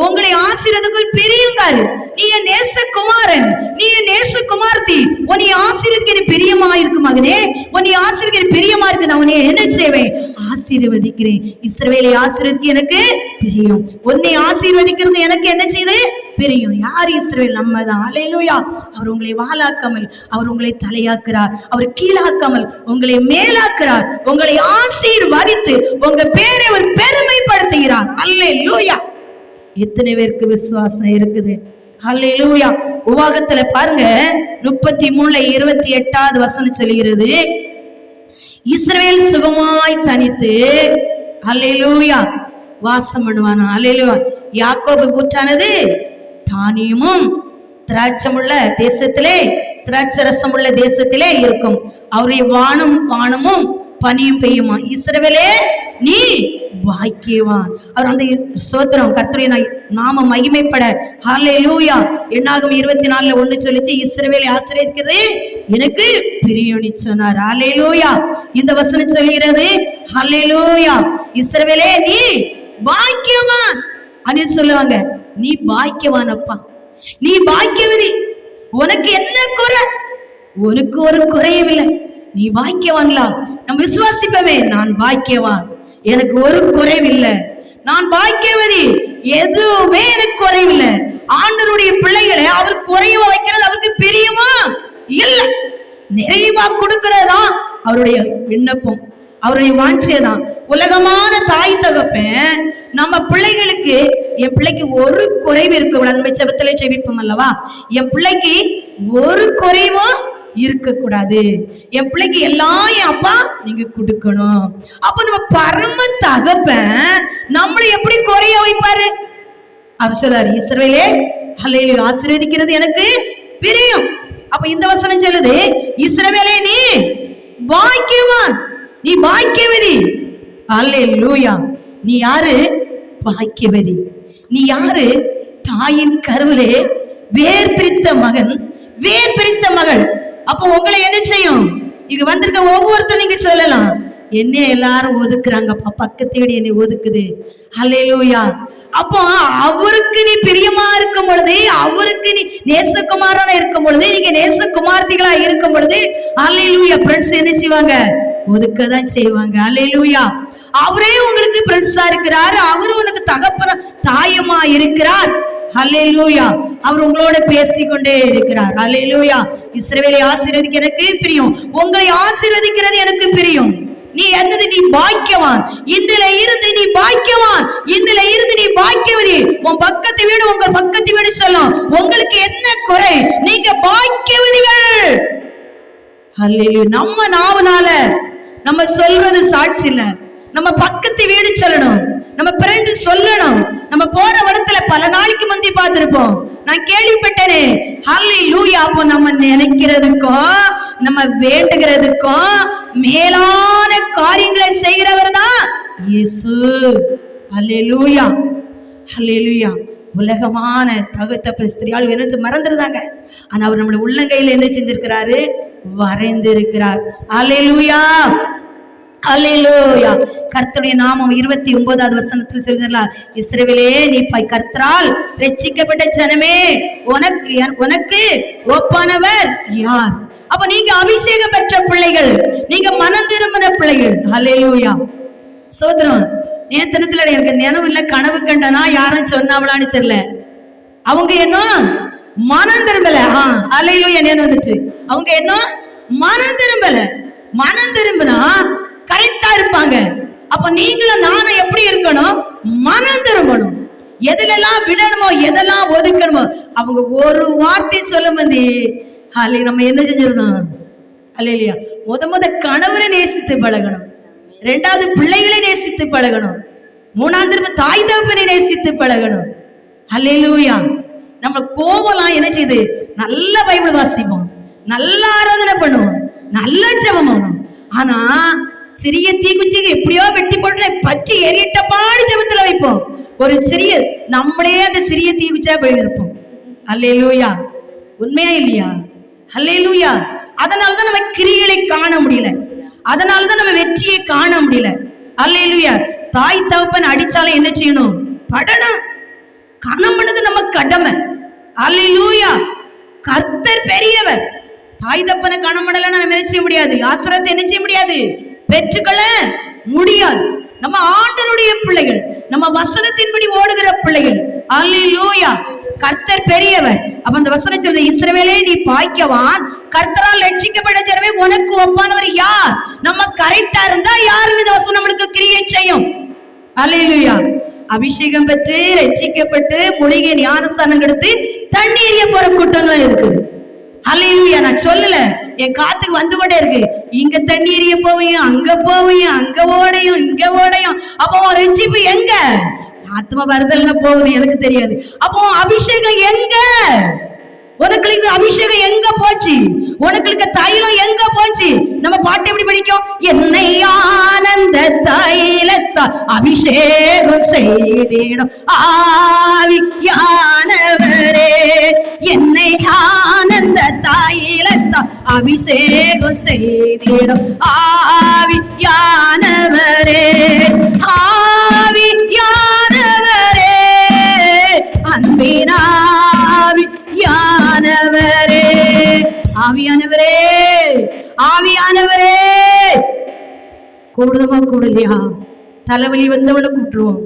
உங்களை ஆசீர்வதிக்கு பிரியுங்காரு. நீ என் நேசகுமாரன், நீ என் நேசகுமார்த்தி, உன்னை ஆசீர்வதிக்க பிரியமா இருக்கு மகனே, உன்னை ஆசீர்வதிக்க பிரியமா இருக்கு, நான் உன்னை என்ன செய்வேன்? ஆசீர்வதிக்கிறேன். இஸ்ரவேலை ஆசீர்வதிக்க எனக்கு பிரியும், உன்னை ஆசீர்வதிக்கிறது எனக்கு என்ன செய்து பிரியும். யார்? இஸ்ரவேல், நம்ம தான். ஹல்லேலூயா. அவர் உங்களை வாலாக்காமல் அவர் உங்களை தலையாக்குறார், அவர் கீழாக்காமல் உங்களை மேலாக்குறார், உங்களை ஆசீர்வதித்து உங்க பேரை அவர் பெருமைப்படுத்துகிறார். ஹல்லேலூயா. எத்தனை பேருக்கு விசுவாசம் இருக்குது? ஹல்லேலூயா. உவாகத்துல பாருங்க, 33:28 வசனம் சொல்கிறது, இஸ்ரவேல் சுகமாய் தனித்து ஹல்லேலூயா வாசம் பண்ணுவானா. ஹல்லேலூயா. யாக்கோபு ஊற்றானது தானியமும் திராட்சமுள்ள தேசத்திலே, திராட்சை ரசம் உள்ள தேசத்திலே இருக்கும். அவருடைய வானமும் பனியும் பெய்யுமா. இஸ்ரவேலே நீ பாக்கியவான். அவர் அந்த சோத்திரம் கர்த்தருடைய நாம மகிமைப்பட. ஹல்லேலூயா. எண்ணாகமம் 24:1 சொல்லிச்சு, இஸ்ரவேலை ஆசீர்வதிக்கிறது எனக்கு பிரியம்னு சொன்னார். ஹல்லேலூயா. இந்த வசனம் சொல்கிறது, ஹல்லேலூயா, இஸ்ரவேலே நீ பாக்கியவான் அப்படின்னு சொல்லுவாங்க. நீ பாக்கியவான் அப்பா, நீ பாக்கியவதி. உனக்கு என்ன குறை? உனக்கு ஒரு குறையும் இல்லை, நீ பாக்கியவான்லா. நம்ம விசுவாசிப்பவே, நான் பாக்கியவான், எனக்கு ஒரு குறைவில்லை, நான் பாக்கியவதி, எதுவுமே எனக்கு குறைவில்லை. ஆண்டவருடைய பிள்ளைகளை அவர் குறைவ வைக்கிறது அவருக்கு பிரியுமா? இல்ல. நிறைவா கொடுக்கிறதா அவருடைய விண்ணப்பம், அவருடைய வாஞ்சைதான். உலகமான தாய் தகப்பன் நம்ம பிள்ளைகளுக்கு என் பிள்ளைக்கு ஒரு குறைவு இருக்கக்கூடாது. நம்ம செபத்திலே செபிப்போம் அல்லவா, என் பிள்ளைக்கு ஒரு குறைவும் இருக்கக்கூடாது, என் பிள்ளைக்கு எல்லாம் என் அப்பா நீங்க கொடுக்கணும். அப்ப நம்ம பரம தகப்பன் நம்மளை எப்படி குறைய வைப்பாரு? அவர் சொல்றாரு, இஸ்ரவேலே ஹல்லேலூயா, ஆசீர்வதிக்கிறது எனக்கு பிரியம். அப்ப இந்த வசனம் சொல்லுது, இஸ்ரவேலே நீ பாக்கியவான், நீ பாக்கியவதி. ஹல்லேலூயா. நீ யாரு? பாக்கியவதி. நீ யாரு? தாயின் கருவிலே வேர் பிரித்த மகன், வேர் பிரித்த மகள். அப்ப உங்களை என்ன செய்யும்? இங்க வந்திருக்க ஒவ்வொருத்தரும் நீங்க சொல்லலாம், என்ன எல்லாரும் ஒதுக்குறாங்கப்பா, பக்கத்து வீடு என்னை ஒதுக்குது. ஹல்லேலூயா. அப்போ அவருக்கு நீ பிரியமா இருக்கும் பொழுது, அவருக்கு நீ நேசகுமாரனா இருக்கும் பொழுது, நீங்க நேசகுமார்த்திகளா இருக்கும் பொழுது, ஹல்லேலூயா, ஃப்ரெண்ட்ஸ் என்ன செய்வாங்க? ஒதுக்கதான் செய்வாங்க. ஹல்லேலூயா. அவரே உங்களுக்கு ஃப்ரெண்ட்ஸா இருக்கிறார், அவரு உனக்கு தகப்பன தாயமா இருக்கிறார். ஹல்லேலூயா. அவர் உங்களோட பேசிக்கொண்டே இருக்கிறார். ஹல்லேலூயா. இஸ்ரவேலை ஆசீர்வதிக்க எனக்கு பிரியம், உங்களை ஆசீர்வதிக்கிறது எனக்கு பிரியம். நீ என்னது? நீ பாக்கியவான். இன்றில இருந்து நீ பாக்கியவான், இன்றில இருந்து நீ பாக்கியவதி. உன் பக்கத்து வீடு உங்க பக்கத்து வீடு சொல்லும், உங்களுக்கு என்ன குறை? நீங்க பாக்கியவதிகள். ஹல்லேலூயா. நம்ம நாவனால நம்ம சொல்றது சாட்சி இல்ல, நம்ம பக்கத்து வீடு சொல்லணும், நம்ம ஃப்ரெண்ட் சொல்லணும். நம்ம போற இடத்துல பல நாளைக்கு முந்தி பார்த்திருப்போம், நான் கேள்விப்பட்டேனே. ஹல்லேலூயா. அப்போ நம்ம நினைக்கிறதுக்கும் நம்ம வேண்டுகிறதுக்கும் மேலான காரியங்களை செய்கிறவர் தான் இயேசு. ஹல்லேலூயா. ஹல்லேலூயா. உலகமான தகுத்த ஸ்திரியால் என்ன மறந்துருந்தாங்க, ஆனா அவர் நம்முடைய உள்ளங்கையில் என்ன செஞ்சிருக்கிறாரு? வரைந்திருக்கிறார். ஹல்லேலூயா. அல்லேலூயா. கர்த்தருடைய நாமம் 29வது வசனத்தில் சொல்கிறார், இஸ்ரவேலே நீ கர்த்தரால் ரட்சிக்கப்பட்ட ஜனமே, உனக்கு ஒப்பானவர் யார்? அப்ப நீங்க அபிஷேகம் பெற்ற பிள்ளைகள், நீங்க மனம் திரும்பின பிள்ளைகள். அல்லேலூயா. சோதரம் நேத்தனத்துல எனக்கு நினைவு இல்ல, கனவு கண்டனா யாரும் சொன்னாவளான்னு தெரியல. அவங்க என்ன மனம் திரும்பல. அல்லேலூயா. நினைவு வந்துட்டு அவங்க என்ன மனம் திரும்பல. மனம் திரும்பினா கரெக்டா இருப்பாங்க. அப்ப நீங்களும் நானும் எப்படி இருக்கணும்? மனம் திரும்பணும். எதுலெல்லாம் விடணுமோ, எதெல்லாம் ஒதுக்கணுமோ, அவங்க ஒரு வார்த்தை சொல்லும் போது நம்ம என்ன செஞ்சிடணும்? அல்லேலூயா. முத கணவரை நேசித்து பழகணும், ரெண்டாவது பிள்ளைகளை நேசித்து பழகணும், மூணாவது தாய் தகப்பனை நேசித்து பழகணும். அல்லேலூயா. நம்ம கோபம்லாம் என்ன செய்யுது? நல்ல பைபிள் வாசிப்போம், நல்ல ஆராதனை பண்ணுவோம், நல்ல ஜெபம் பண்ணுவோம். ஆனா சிறிய தீக்குச்சிக்கு எப்படியோ வெட்டி போட்டு பற்றி எரியிட்ட பாடு ஜெபத்துல வைப்போம். ஒரு சிறிய நம்மளே அந்த சிறிய தீக்குச்சியா போயிருப்போம். அல்லேலூயா. உண்மையா இல்லையா? அல்லேலூயா. அதனாலதான் நம்ம கிரிகளை காண முடியல, அதனாலதான் நம்ம வெற்றியை காண முடியல. அல்லேலூயா. தாய் தகப்பன் அடிச்சாலும் என்ன செய்யணும்? படணும். கணம் பண்ணது நம்ம கடமை. அல்லேலூயா. கர்த்தர் பெரியவர். தாய் தகப்பனை கணம் பண்ணல நம்ம என்ன செய்ய முடியாது? ஆசீர்வாதத்தை என்ன செய்ய முடியாது? பெற்றுக்கொள்ள முடியாது. நம்ம ஆண்டவருடைய பிள்ளைகள், நம்ம வசனத்தின்படி ஓடுகிற பிள்ளைகள். அல்லேலூயா. கர்த்தர் பெரியவர். அப்ப அந்த வசனம் சொல்லுது, இஸ்ரவேலே நீ பாக்கியவான், கர்த்தரால் ரட்சிக்கப்பட்ட ஜனமே உனக்கு ஒப்பானவர் யார்? நம்ம கரெக்டா இருந்தா யாரும் இந்த வசனம் நம்மளுக்கு கிரியை செய்யும். அல்லேலூயா. அபிஷேகம் பெற்று ரட்சிக்கப்பட்டு மூலிகை ஞானஸ்தானம் எடுத்து தண்ணீரிய போற கூட்டம் இருக்குது. அல்லேலூயா. நான் சொல்லல, என் காத்துக்கு வந்து கொண்டே இருக்கு. இங்க தண்ணீரிய போவையும், அங்க போவையும், அங்க ஓடையும், இங்க ஓடையும். அப்போ ரட்சிப்பு எங்க? ஆத்ம வருதல்னு போகுது, எனக்கு தெரியாது. அப்போ அபிஷேகம் எங்க? உனக்கு அபிஷேகம் எங்க போச்சு? உனக்கு தைலம் எங்க போச்சு? நம்ம பாட்டு எப்படி படிக்கும்? என்னை ஆனந்த தைலத்தால் அபிஷேகம் செய்திடும் ஆவியானவரே, என்னை ஆனந்த தைலத்தால் அபிஷேகம் செய்திடும் ஆவியானவரே, ஆவியானவரே, அன்பினாவி ஆவியானவரே, ஆவியானவரே, ஆவியானவரே. கூடுதமா கூடலையா? தலைவலி வந்தவன கூப்பிட்டுருவோம்,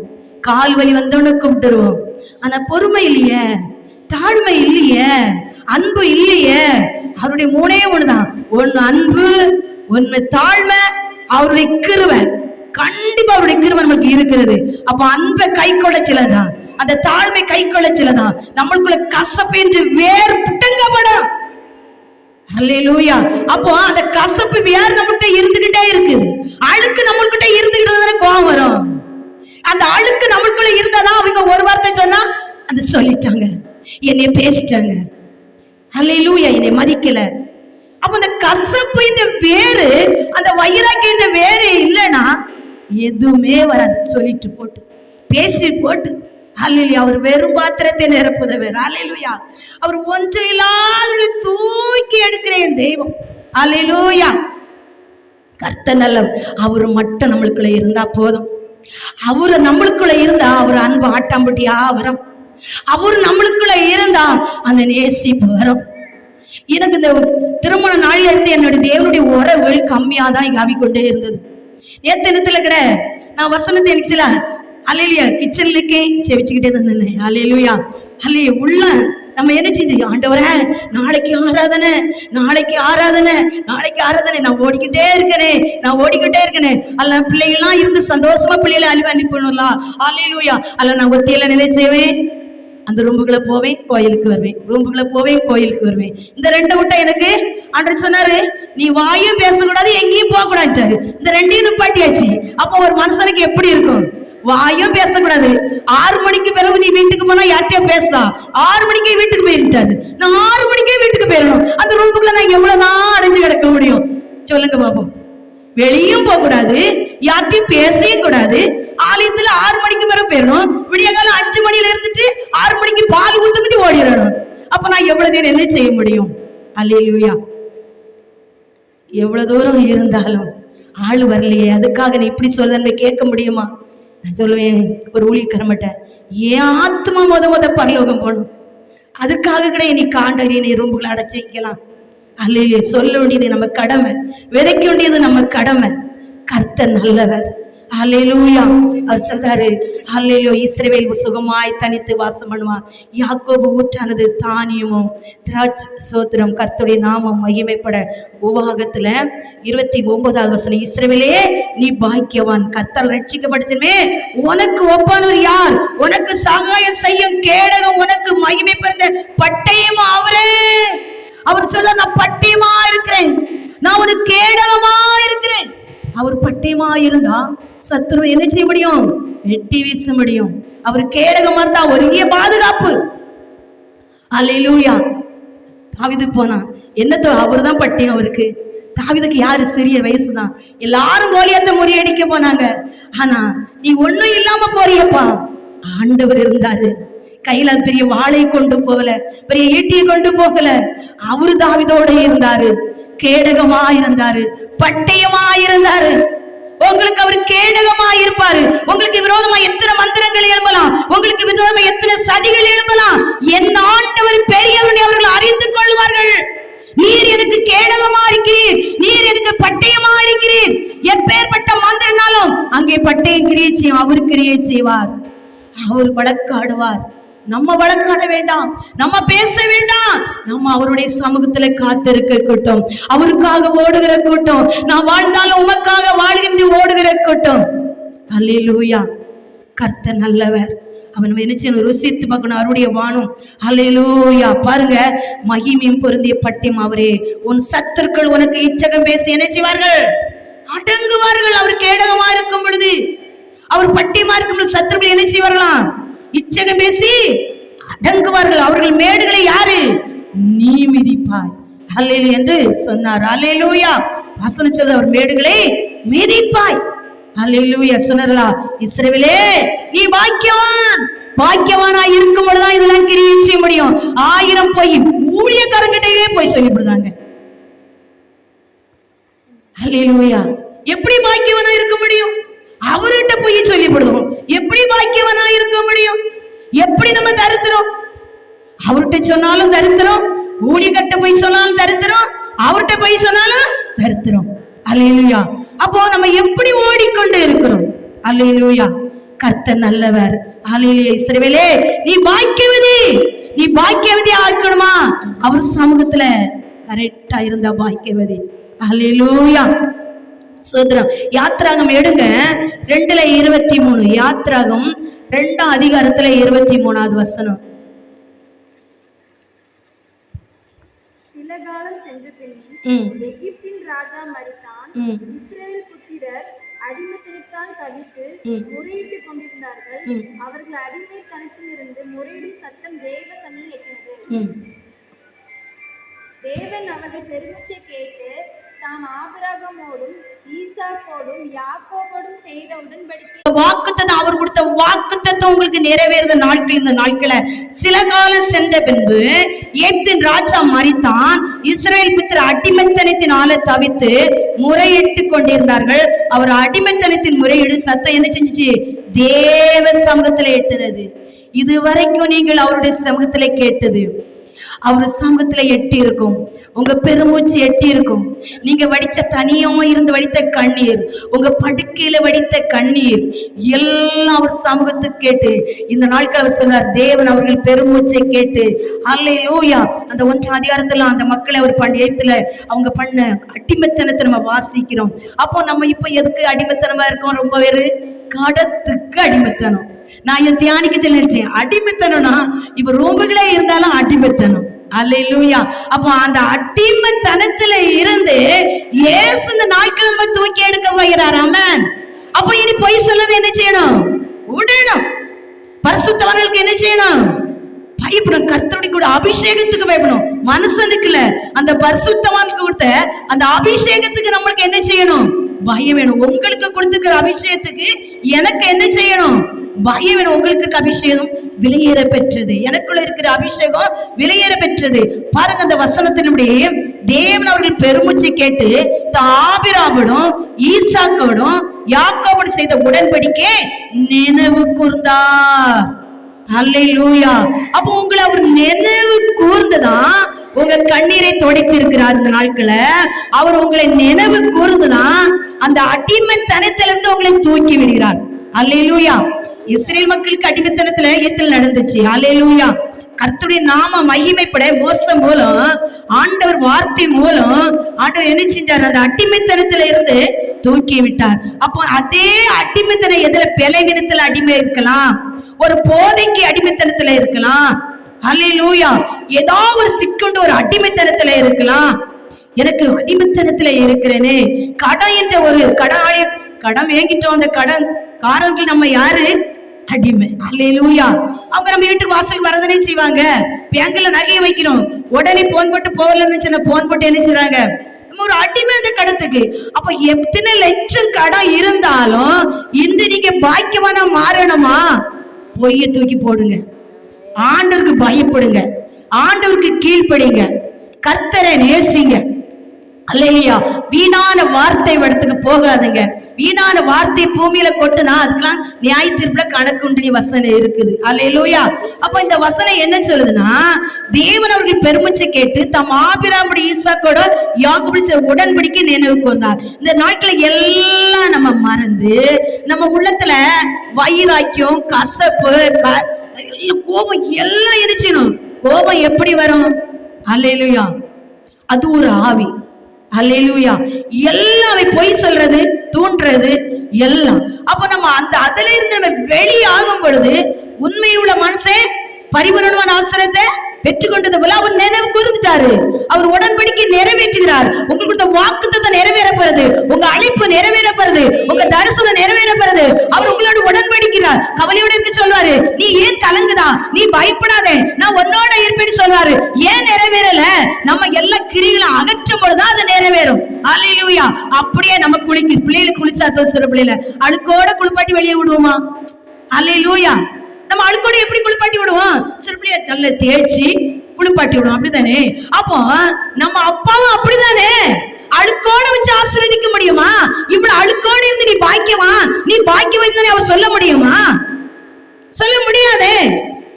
கால் வலி வந்தவன கூப்பிட்டுருவோம். ஆனா பொறுமை இல்லையே, தாழ்மை இல்லையே, அன்பு இல்லையே. அவருடைய மூணே ஒண்ணுதான், ஒண்ணு அன்பு, ஒண்ணு தாழ்மை, அவருடைய கிருபை. கண்டிப்பா அவருடைய கிருபை நமக்கு இருக்கிறது. அப்ப அன்பை கை கொள்ளச்சிலதான், அந்த தாழ்மை கை கொள்ளச்சிலதான் நம்மளுக்குள்ள கசப்பு என்று வேறு புட்டங்கப்படும். அல்லேலூயா. அப்போ அந்த கசப்பு வேறு நம்மகிட்ட இருந்துகிட்டே இருக்குது. அழுக்கு நம்மகிட்ட இருந்துகிட்டு கோபம் வரும். அந்த அழுக்கு நம்மளுக்குள்ள இருந்தாதான் அவங்க ஒரு வார்த்தை சொன்னா அது சொல்லிட்டாங்க, என்னைய பேசிட்டாங்க, அல்லேலூயா, என்னை மதிக்கல. அப்ப அந்த கசப்பு இந்த வேறு, அந்த வைராக்கியம் இந்த வேறு இல்லைன்னா எதுவுமே வராது. சொல்லிட்டு போட்டு பேசி போட்டு அல்லேலூயா. அவர் வெறும் பாத்திரத்தை நிரப்புதவர். அல்லேலூயா. அவர் ஒன்றும் இல்லாத தூக்கி எடுக்கிற என் தெய்வம். அல்லேலூயா. கர்த்தர் நல்லவர். அவரு மட்டும் நம்மளுக்குள்ள இருந்தா போதும். அவரு நம்மளுக்குள்ள இருந்தா அவர் அன்பு ஆட்டாம்பட்டியா வரும். அவரு நம்மளுக்குள்ள இருந்தா அந்த நேசிப்பு வரும். எனக்கு இந்த திருமண நாளில இருந்து என்னுடைய தேவனுடைய உறவுகள் கம்மியாதான் ஆவிக்கொண்டே இருந்தது. நேத்து தினத்துல கூட நான் வசனத்தை எனக்கு சில அல்லேலூயா கிச்சன்லக்கே செவிச்சுக்கிட்டே தந்தேன். அல்லேலூயா. அல்லேலூயா. உள்ள நம்ம என்ன செய்து, ஆண்டவரே நாளைக்கு ஆராதனை, நாளைக்கு ஆராதனை, நாளைக்கு ஆராதனை, நான் ஓடிக்கிட்டே இருக்கனே அல்ல பிள்ளைகள்லாம் இருந்து சந்தோஷமா பிள்ளைகளை அனுப்பணும்ல. அல்லேலூயா. அல்ல நான் ஒத்தியில நினைச்சேவேன், அந்த ரூம்புக்குள்ள போவேன், கோயிலுக்கு வருவேன், ரூம்புக்குள்ள போவேன், கோயிலுக்கு வருவேன். இந்த ரெண்டு விட்ட எனக்கு ஆண்டவர் சொன்னாரு, நீ வாயும் பேசக்கூடாது, எங்கேயும் போக கூடாது. இந்த ரெண்டையும் நிப்பாட்டியாச்சு. அப்போ ஒரு மனுஷனுக்கு எப்படி இருக்கும்? வாயும் பேசக்கூடாது. 6 மணிக்கு பிறகு நீ வீட்டுக்கு போனா யார்கிட்டயா பேசலாம். 6 மணிக்கே வீட்டுக்கு போயிருட்டாரு. நான் 6 மணிக்கே வீட்டுக்கு போயிடணும். அந்த ரூம்புக்குள்ள நான் எவ்வளவுதான் அடைஞ்சு கிடக்க முடியும்? சொல்லுங்க பாப்போம். வெளியும் போக கூடாது, யார்கிட்டயும் பேசவும் கூடாது. ஆலயத்துல 6 மணிக்கு பிறகு போயிடணும். விடிய காலம் 5 மணில இருந்துட்டு 6 மணிக்கு பால் ஊத்தி ஓடிடணும். அப்ப நான் எவ்வளவு நேரம் என்ன செய்ய முடியும்? அல்லேலூயா. எவ்வளவு தூரம் இருந்தாலும் ஆளு வரலையே, அதுக்காக நீ இப்படி சொல்ல கேட்க முடியுமா? நான் சொல்லுவேன், ஒரு ஊழியக்காரமட்ட ஏன் ஆத்மா முத பரலோகம் போகணும், அதுக்காக கூட நீ காண்டறி நீ ரூம்புகளை அடைச்சிக்கலாம். அல்லேலூயா. சொல்ல வேண்டியது நம்ம கடமை, விதைக்க வேண்டியது நம்ம கடமை. கர்த்தர் நல்லவர். அல்லேலூயா. அவர் சொல்றாரு, அல்லேலூயா, இஸ்ரவேல் சுகமாய் தனித்து வாசம் பண்ணுவான். யாக்கோபு ஊற்றானது தானியமும் திராட்சை சோத்திரம். கர்த்தருடைய நாமம் மகிமைப்பட. உபாகத்துல 29வது வசனம், இஸ்ரவேலே நீ பாக்கியவான், கர்த்தர் ரட்சிக்கப்பட்டுமே, உனக்கு ஒப்பானவர் யார்? உனக்கு சகாயம் செய்யும் கேடகம், உனக்கு மகிமை பிறந்த பட்டயமா அவரே. அவர் சொல்ல, நான் பட்டயமா இருக்கிறேன், நான் ஒரு கேடகமா இருக்கிறேன். அவர் பட்டயமா இருந்தா சத்துரு என்ன செய்ய முடியும்? வெட்டி வீச முடியும். அவர் கேடகமா இருந்தா ஒரே பாதுகாப்பு. அல்லேலூயா. தாவீது போனா என்னத்தோ அவர் தான் பட்டயம். அவருக்கு தாவீதுக்கு யாரு? சிறிய வயசுதான். எல்லாரும் கோலியாத்தை முறியடிக்க போனாங்க. ஆனா நீ ஒண்ணும் இல்லாம போறியப்பா, ஆண்டவர் இருந்தாரு. கையில பெரிய வாளை கொண்டு போகல, பெரிய ஈட்டியை கொண்டு போகல. அவரு தாவீதோட இருந்தாரு, கேடகமா இருந்தாரு, பட்டயமா இருந்தாரு. உங்களுக்கு அவர் கேடகமா இருப்பாரு. உங்களுக்கு விரோதமா எத்தனை மந்திரங்கள் எழும்பலாம், உங்களுக்கு விரோதமா எத்தனை சதிகள் எழும்பலாம், என் ஆண்டவர் பெரியவனை அவர்கள் அறிந்து கொள்வார்கள். நீர் எனக்கு கேடகமா இருக்கிறீர், நீர் எனக்கு பட்டயமா இருக்கிறீர். எப்பேற்பட்ட மந்திரனாலும் அங்கே பட்டயம் கிரியை செய்யும், அவர் கிரியை செய்வார். அவர் வழக்காடுவார். நம்ம வழக்காட வேண்டாம், நம்ம பேச வேண்டாம், நம்ம அவருடைய சமூகத்துல காத்திருக்க கூட்டம், அவருக்காக ஓடுகிற கூட்டம். நான் வாழ்ந்தாலும் உமக்காக வாழ்கின்ற ஓடுகிற கூட்டம். அல்லேலூயா. கர்த்தர் நல்லவர். அவன் நினைச்சு ருசித்து பார்க்கணும் அவருடைய வானம். அல்லேலூயா. பாருங்க, மகிமையும் பொருந்திய பட்டயம் அவரே. உன் சத்துருக்கள் உனக்கு இச்சகம் பேசி என்ன செய்வார்கள்? அடங்குவார்கள். அவர் கேடகமா இருக்கும் பொழுது, அவர் பட்டயமா இருக்கும் பொழுது சத்துருக்கள் என்ன செய்வார்களாம்? இச்சகம் பேசி அடங்குவார்கள். அவர்கள் மேடுகளை யாரு? நீ மிதிப்பாய். அல்லேலூயா என்று சொன்னார். அல்லேலூயா. வசனம் சொல்ல, அவர் மேடுகளை மிதிப்பாய். அல்லேலூயா. சொன்னார்களா? இஸ்ரவேலே நீ பாக்கியவான், பாக்கியவானாய் இருக்கும் பொழுதுதான் இதெல்லாம் கிரியை செய்ய முடியும். 1000 போய் ஊழியக்காரங்கிட்டே போய் சொல்லிவிடுதாங்க. அல்லேலூயா. எப்படி பாக்கியவானா இருக்க முடியும்? அவர்கிட்ட போய் சொல்லிவிடுவோம். எப்படி பாக்கியவனா இருக்க முடியும்? எப்படி நம்ம தரித்திரம்? அவர்கிட்ட சொன்னாலும் தரித்திரம், ஊழியர்கிட்ட போய் சொன்னாலும் தரித்திரம், அவர்கிட்ட போய் சொன்னாலும் தரித்திரம். அல்லேலூயா. அப்போ நம்ம எப்படி ஓடிக்கொண்டு இருக்கிறோம்? அல்லேலூயா. கர்த்தர் நல்லவர். அல்லேலூயா. இஸ்ரவேலே நீ பாக்கியவதி, நீ பாக்கியவதியா இருக்கணுமா? அவர் சமூகத்துல கரெக்டா இருந்தா பாக்கியவதி. அல்லேலூயா. சோதரம். யாத்ராகம் எடுங்க 2:23. யாத்ராகம் 2ஆம் அதிகாரத்துல 23வது வசனம். சில காலம் சென்ற பின் எகிப்தின் ராஜா மரித்தான். இஸ்ரவேல் புத்திரர் அடிமைத்தனத்தால் தவித்து முறையிட்டுக் கொண்டிருந்தார்கள். அவர்கள் அடிமைத்தனத்திலிருந்து முறையிடும் சத்தம் தேவ சந்நிதியில் எட்டினது. தேவன் அவர்கள் பெருமூச்சை கேட்டு தாம் ஆபிரகாமோடும் ஈசாக்கோடும் யாக்கோபோடும் செய்த உடன்படிக்கை வாக்குத்தத்தம், அவர் கொடுத்த வாக்குத்தத்தம் உங்களுக்கு நிறைவேறுத நாட்கள் இந்த நாட்கள. சில காலம் சென்ற பின்பு எகிப்தின் ராஜா மரித்தான். இஸ்ரவேல் புத்திரர் அடிமைத்தனத்தினால தவித்து முறையிட்டு கொண்டிருந்தார்கள். அவர் அடிமைத்தனத்தின் முறையீடு சத்தம் என்ன செஞ்சுச்சு? தேவ சமூகத்துல எட்டுனது. இதுவரைக்கும் நீங்கள் அவருடைய சமூகத்துல கேட்டது அவர் சமூகத்துல எட்டி இருக்கும். உங்க பெருமூச்சு எட்டி இருக்கும். நீங்க வடிச்ச தனியா இருந்து வடித்த கண்ணீர், உங்க படுக்கையில வடித்த கண்ணீர் எல்லாம் அவர் சமூகத்துக்கு கேட்டு இந்த நாட்கள் அவர் சொன்னார். தேவன் அவர்கள் பெருமூச்சை கேட்டு அல்லேலூயா. அந்த 1ஆம் அதிகாரத்துல அந்த மக்களை அவர் பண்டிகைத்துல அவங்க பண்ண அடிமைத்தனத்தை நம்ம வாசிக்கிறோம். அப்போ நம்ம இப்ப எதுக்கு அடிமைத்தனமா இருக்கோம்? ரொம்ப பேரு கடத்துக்கு அடிமைத்தனம். நான் என் தியானிக்க சொல்லிருச்சேன். அடிமைத்தனம்னா இப்ப ரூமுகளே இருந்தாலும் அடிமைத்தனம். அல்லேலூயா. அப்போ அந்த அடிமைத்தனத்துல இருந்து இயேசு இந்த நாட்கள் நம்ம தூக்கி எடுக்க போகிறார். ஆமென். அப்போ இனி பொய் சொல்றது என்ன செய்யணும்? விடணும். பரிசுத்தவான்களுக்கு என்ன செய்யணும்? பயப்படும். கர்த்தருடைய கூட அபிஷேகத்துக்கு பயப்படும். மனுஷனுக்கு இல்ல, அந்த பரிசுத்தவானுக்கு கொடுத்த அந்த அபிஷேகத்துக்கு நம்மளுக்கு என்ன செய்யணும்? பயம் வேணும். உங்களுக்கு கொடுத்துக்கிற அபிஷேகத்துக்கு எனக்கு என்ன செய்யணும்? பயம் வேணும். உங்களுக்கு அபிஷேகம் விலையேற பெற்றது. எனக்குள்ள இருக்கிற அபிஷேகம் விலையேற பெற்றது. பாருங்க அந்த வசனத்தினுடைய தேவன் அவர்கள் பெருமூச்சு கேட்டு ஆபிரகாமோடும் ஈசாக்கோடும் யாக்கோபோடும் செய்த உடன்படிக்கை நினைவு கூர்ந்தார். அல்லேலூயா. அப்போ உங்களை அவர் நினைவு கூர்ந்துதான் உங்க கண்ணீரை துடைத்து இருக்கிறார். இந்த நாட்கள அவர் உங்களை நினைவு கூர்ந்துதான் அந்த அடிமைத்தனத்திலிருந்து உங்களை தூக்கி விடுகிறார். அல்லேலூயா. இஸ்ரேல் மக்களுக்கு அடிமைத்தனத்துல எத்தில் நடந்துச்சு. அல்லேலூயா. கர்த்தருடைய நாம மகிமைப்பட மோசம் மூலம் ஆண்டவர் வார்த்தை மூலம் ஆண்டவர் என்ன செஞ்சார்? அந்த அடிமைத்தனத்துல இருந்து தூக்கி விட்டார். அப்போ அதே அடிமைத்தனம் எதுல? பலவீனத்துல அடிமை இருக்கலாம், ஒரு போதைக்கு அடிமைத்தனத்துல இருக்கலாம். அல்லேலூயா. ஏதோ ஒரு சிக்கண்டு ஒரு அடிமைத்தனத்துல இருக்கலாம். எனக்கு அடிமைத்தனத்துல இருக்கிறேனே, கடன் என்ற ஒரு கடன் வாங்கிட்டோம். அந்த கடன் காரர்கள் நம்ம யாரு? அடிமை. அல்லேலூயா. அவங்க நம்ம வீட்டுக்கு வாசலுக்கு வரதானே செய்வாங்க. பேங்க்ல நகையை வைக்கிறோம், உடனே போன் போட்டு போகலன்னு போன் போட்டு என்ன செய்றாங்க? நம்ம ஒரு அடிமை அந்த கடத்துக்கு. அப்ப எத்தனை லட்சம் கடன் இருந்தாலும் இன்று நீங்க பாக்கியவானா மாறணுமா? பொய்ய தூக்கி போடுங்க. ஆண்டவருக்கு பயப்படுங்க, ஆண்டவருக்கு கீழ்ப்படிங்க, கர்த்தரை நேசிங்க. அல்லேலூயா. வீணான வார்த்தை இடத்துக்கு போகாதுங்க. வீணான வார்த்தை பூமியில கொட்டுனா அதுக்கெல்லாம் நியாய தீர்ப்புல கணக்கு உண்டு வசனம் இருக்குது. அல்லேலூயா. அப்ப இந்த வசனம் என்ன சொல்லுதுன்னா, தேவன் அவர்கள் பெருமூச்சை கேட்டு தம் ஆபிரகாமுடைய ஈசாக்கோட யாக்கோபோடு உடன்படிக்கை நினைவுக்கு வந்தார். இந்த நாட்களை எல்லாம் நம்ம மறந்து நம்ம உள்ளத்துல வைராக்கியம், கசப்பு, கோபம் எல்லாம் இருச்சிடும். கோபம் எப்படி வரும்? அல்லேலூயா. அது ஒரு ஆவி. அல்லேலூயா. எல்லாமே பொய் சொல்றது, தூண்டுறது எல்லாம். அப்ப நம்ம அந்த அதுல இருந்து நம்ம வெளியாகும் பொழுது உண்மையுள்ள மனுஷன் பரிபூரணமான ஆசீர்வாதத்தை பெற்றுக்கொண்டது போல அவர் நினைவு கூர்ந்துட்டாரு. அவர் உடன்படிக்கை நிறைவேற்றுகிறார். உங்களுக்கு வாக்குத்தத்தம் நிறைவேறப்படுது, உங்க அழைப்பு நிறைவேறப்படுது, உங்க தரிசனம் நிறைவேறப்படுது. அவர் உங்களோட உடன்படிக்கிறார். கவலையோட இருக்கு சொல்வாரு, நீ ஏன் கலங்குதா? நீ பயப்படாதே, நான் உன்னோட இருப்பேன்னு சொல்வாரு. ஏன் நிறைவேறல? நம்ம எல்லா கிரிகளை அகற்றும் பொழுதுதான் அது நிறைவேறும். அல்லேலூயா. அப்படியே நம்ம பிள்ளைகளுக்கு குளிச்சா சிறு பிள்ளைல அழுக்கோட குளிப்பாட்டி வெளியே விடுவோமா? அல்லேலூயா. நம்ம அழுக்கோட எப்படி குளிப்பாட்டி விடுவோம்? சிறு பிள்ளைய நல்ல தேய்ச்சி குளிப்பாட்டி விடுவோம். அப்படித்தானே? அப்போ நம்ம அப்பாவும் அப்படித்தானே அழுக்கோட வச்சு ஆசீர்வதிக்க முடியுமா? இப்படி அழுக்கோட இருந்து நீ பாக்கியவான், நீ பாக்கியவான் அவர் சொல்ல முடியுமா? சொல்ல முடியாதே.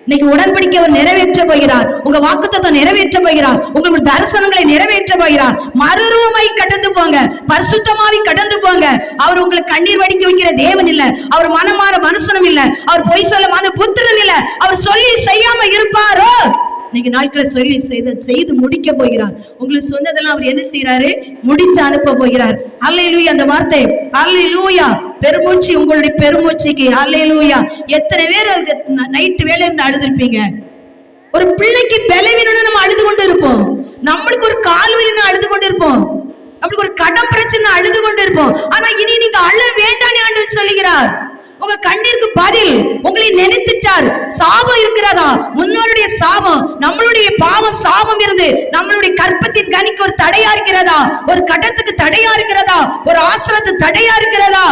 இன்னைக்கு உடன்படிக்கை அவர் நிறைவேற்ற போகிறார். உங்க வாக்குத்தத்தம் நிறைவேற்ற போகிறார். உங்களுடைய தரிசனங்களை நிறைவேற்ற போகிறார். மறுரூபமாய் கடந்து போங்க, பரிசுத்தமாவி கடந்து போங்க. அவர் உங்களை கண்ணீர் வடிக்க வைக்கிற தேவன் இல்ல. அவர் மனமாற மனுஷனும் இல்ல. அவர் பொய் சொல்ல புத்திரன் இல்ல. அவர் சொல்லி செய்யாம இருப்பாரோ? இன்னைக்கு நாட்களை சொல்லி செய்து முடிக்க போகிறார். உங்களுக்கு சொன்னதெல்லாம் அவர் என்ன செய்யறாரு? முடித்து அனுப்ப போகிறார். அல்லேலூயா. அந்த வார்த்தை அல்லேலூயா. பெருமூச்சு, உங்களுடைய பெருமூச்சுக்கு அல்லேலூயா. எத்தனை பேர் நைட்டு வேலை இருந்து அழுதுருப்பீங்க. ஒரு பிள்ளைக்கு பலவீனம்னா நம்ம அழுது கொண்டு இருப்போம். நம்மளுக்கு ஒரு கால் வலின்னு அழுது கொண்டு இருப்போம். நம்மளுக்கு ஒரு கடன் பிரச்சனை அழுது கொண்டு இருப்போம். ஆனா இனி நீங்க அழ வேண்டாம் ஆண்டவர் சொல்லுகிறார். உங்க கண்ணீருக்கு பதில் உங்களை நினைத்துட்டார். சாபம் இருக்கிறதா? முன்னோருடைய சாபம், நம்மளுடைய பாவம் சாபம் இருந்து நம்மளுடைய கற்பத்தின் கனிக்கு ஒரு தடையா இருக்கிறதா? ஒரு கடத்துக்கு தடையா இருக்கிறதா? ஒரு ஆசிரத்து தடையா இருக்கிறதா?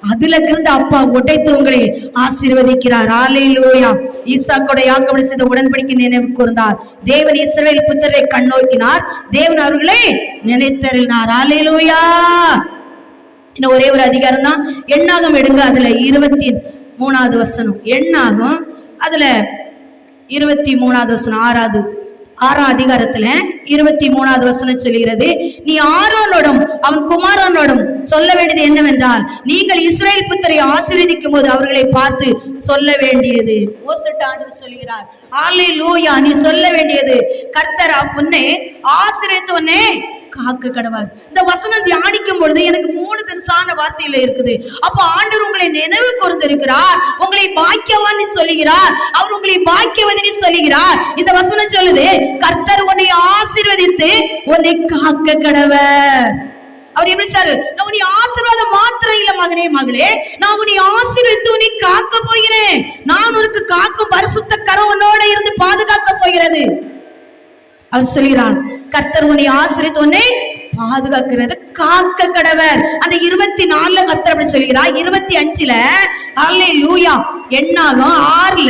அதுல இருந்து அப்பா உடைத்து உங்களை ஆசீர்வதிக்கிறார். அல்லேலூயா. ஈசாக்கோட யாக்கோபோடு செய்த உடன்படிக்கை நினைவு கூர்ந்தார். தேவன் இஸ்ரவேல் புத்திரரை கண்ணோக்கினார். தேவன் அவர்களை நினைத்தருளினார். அல்லேலூயா. இன்னும் ஒரே ஒரு அதிகாரம் தான். எண்ணாகம் எடுங்க. அதுல 23வது வசனம். எண்ணாகம் அதுல 23வது வசனம். 6ஆம் அதிகாரத்துல 23வது வசனம் சொல்கிறது, நீ ஆரோனோடும் அவன் குமாரனோடும் சொல்ல வேண்டியது என்னவென்றால், நீங்கள் இஸ்ரவேல் புத்திரரை ஆசீர்வதிக்கும் போது அவர்களை பார்த்து சொல்ல வேண்டியது. ஓசட்ட ஆண்டவர் சொல்கிறார். அல்லேலூயா. நீ சொல்ல வேண்டியது, கர்த்தர் உன்னை ஆசீர்வதித்து உன்னை காக்க கடவார். இந்த வசனம் தியானிக்கும் பொழுது எனக்கு 3 தினசான வார்த்தையில இருக்குது. அப்ப ஆண்டவர் உங்களை நினைவு கூர்ந்திருக்கிறார். உங்களை பாக்கியவான் சொல்லுகிறார். அவர் உங்களை பாக்கியவதி சொல்லுகிறார். இந்த வசனம் சொல்லுது, கர்த்தர் உன்னை ஆசீர்வதித்து உன்னை காக்க கடவர். அவர் எப்படி சார்? நான் உன்னை ஆசீர்வாதம் மாத்திரம் இல்ல மகனே மகளே, நான் உன்னை ஆசீர்வதித்து உன்னை காக்க போகிறேன். நான் உனக்கு காக்கும் பரிசுத்த கரம் உன்னோட இருந்து பாதுகாக்க போகிறது. அவர் சொல்கிறான், கர்த்தர் உன்னை ஆசீர்வதித்து உன்னை பாதுகாக்கிறது, காக்க கடவர். அந்த 24 கர்த்தர் அப்படி சொல்கிறார். 25 அல்லேலூயா. எண்ணாகம் 6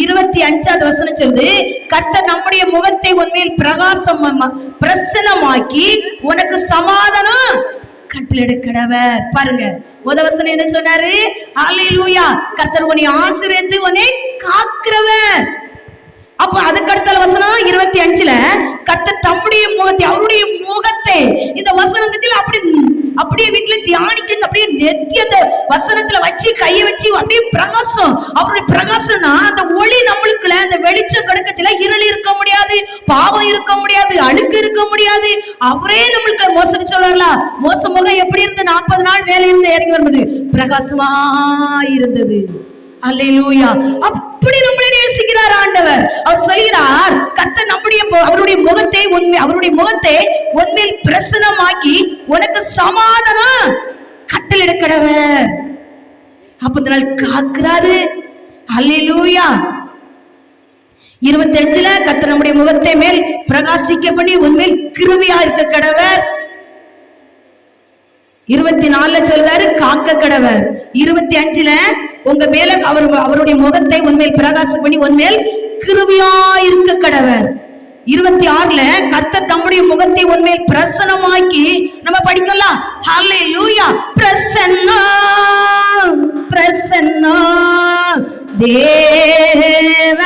25வது வசனம் சொல்லுது, கர்த்தர் நம்முடைய முகத்தை உன்மேல் பிரசன்னமாக்கி உனக்கு சமாதானம் கட்டளையிட கடவர். பாருங்க, முதல் வசனம் என்ன சொன்னாரு? அல்லேலூயா. கர்த்தர் உன்னை ஆசீர்வதித்து உன்னை காக்கிறவர். அப்ப அதுக்கு அடுத்த வசனம் 25 கர்த்தர் தம்முடைய முகத்தை, அவருடைய முகத்தை, இந்த வசனம் அப்படியே வீட்டுல தியானிக்குங்க. அப்படியே நெத்தி அந்த வசனத்துல வச்சு கையை வச்சு அப்படியே பிரகாசம். அவருடைய பிரகாசம்னா அந்த ஒளி நம்மளுக்குள்ள அந்த வெளிச்சம் கிடைக்கச்சுல இருள் இருக்க முடியாது, பாவம் இருக்க முடியாது, அழுக்கு இருக்க முடியாது. அவரே நம்மளுக்கு மோசம் சொல்றாருல, மோச முகம் எப்படி இருந்து 40 நாள் மேல இருந்து இறங்கி வரும்போது பிரகாசமா இருந்தது. அல்லேலூயா. அப்படி நம்மளை நேசிக்கிறார் ஆண்டவர். அவர் சொல்கிறார், கர்த்தர் அவருடைய முகத்தை உன்மேல் பிரசன்னமாக்கி உனக்கு சமாதானம் கட்டளையிட கடவர். அப்ப இந்த நாள் காக்கிறாரு. அல்லேலூயா. 25 கர்த்தர் நம்முடைய முகத்தை மேல் பிரகாசிக்க பண்ணி உன்மேல் கிருபையா இருக்க கடவர். 24 சொல்றாரு காக்க கடவர். 25 உங்க மேல அவருடைய முகத்தை உன்மேல் பிரகாசம் பண்ணி உன்மேல் கிருபையா இருக்க கடவர். 26 கர்த்தர் நம்முடைய முகத்தை உன்மேல் பிரசன்னமாக்கி, நம்ம படிக்கலாம். ஹல்லேலூயா. பிரசன்னா பிரசன்னா தேவ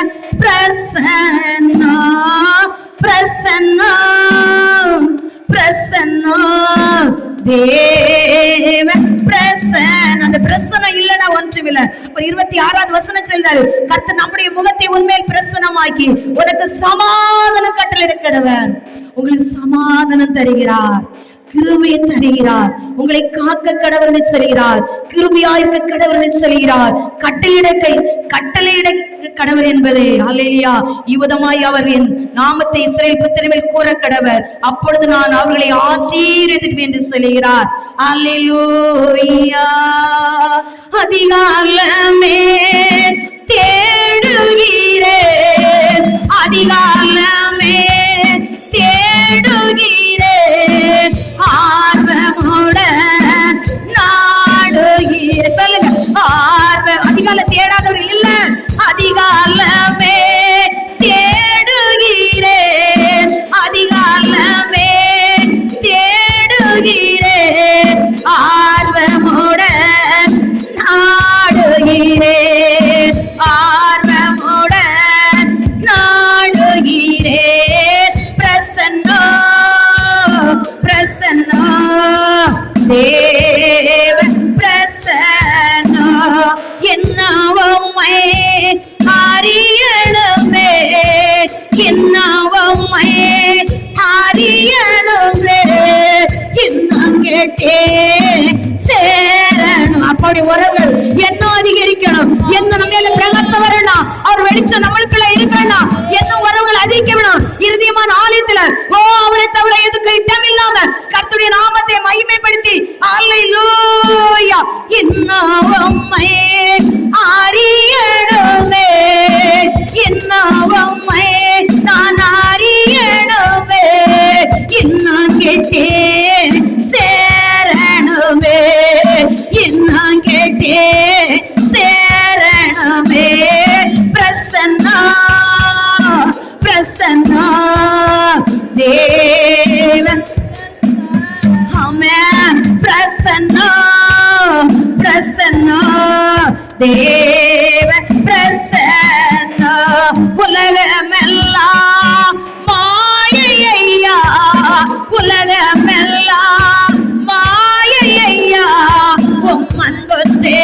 பிரசன்னா பிரசன்னா பிரசன்னா தேவ பிரசன்ன. அந்த பிரசன்னம் இல்லனா ஒன்றுமில்ல. 26வது வசனம் சொல்றாரு, கர்த்தர் நம்முடைய முகத்தை உன்மேல் பிரசன்னமாக்கி உனக்கு சமாதானம் கட்டளையிட கடவர். உங்களுக்கு சமாதானம் தருகிறார், கிருபையை தருகிறார், உங்களை காக்க கடவுள்னு சொல்கிறார், கிருபையா இருக்க கடவுள்னு சொல்கிறார், கட்டளையிட கடவர் என்பதே. அல்லேலூயா. இவ்விதமாய் அவர் என் நாமத்தை இஸ்ரவேல் புத்திரரில் கூற கடவர், அப்பொழுது நான் அவர்களை ஆசீர்வதிப்பேன் என்று சொல்கிறார். அல்லேலூயா. அதிகாலமே தேடுகிறேன், அதிகாலமே தேடுகிறேன், ஆர்வமுடன் நாடுகிறேன். சொல்லுங்க, ஆர்வம். அதிகால தேடாதவர்கள் இல்ல, அதிகாலமே தேடுகிறேன், அதிகாலமே தேடுகிறேன், ஆர்வமுடன் நாடுகிறேன், ஆர்வமுடன் நாடுகிறேன். பிரசன்னோ பிரசன்னோ தேவ பிரசன்னோ. என்ன உம்மை அவருடைய உறவுகள் என்ன அதிகரிக்கணும், என்ன நம்ம மேல பிரகாசம் வரணும், அவர் வெளிச்சம் நம்மளுக்குள்ள இருக்கணும், என்ன உறவுகள் அதிகரிக்கணும். இறுதியமான ஆலயத்துல அவரை தவிர எதுக்கு இடம் இல்லாம கர்த்தருடைய நாமத்தை மகிமைப்படுத்தி அல்லேலூயா இன்னவம்மை அறியணுமே, இன்னவம்மை நான் அறியணுமே, இன்னும் கேட்டே சேரணுமே, இன்னும் கேட்டே சேரணுமே. பிரசன்னா பிரசன்னா தேவன் ஆமென். பிரசன்னா பிரசன்னா தேவன் பிரசன்னா. உலகமெல்லாம் மாயையா, உலகமெல்லாம் மாயையா, உம் அன்பே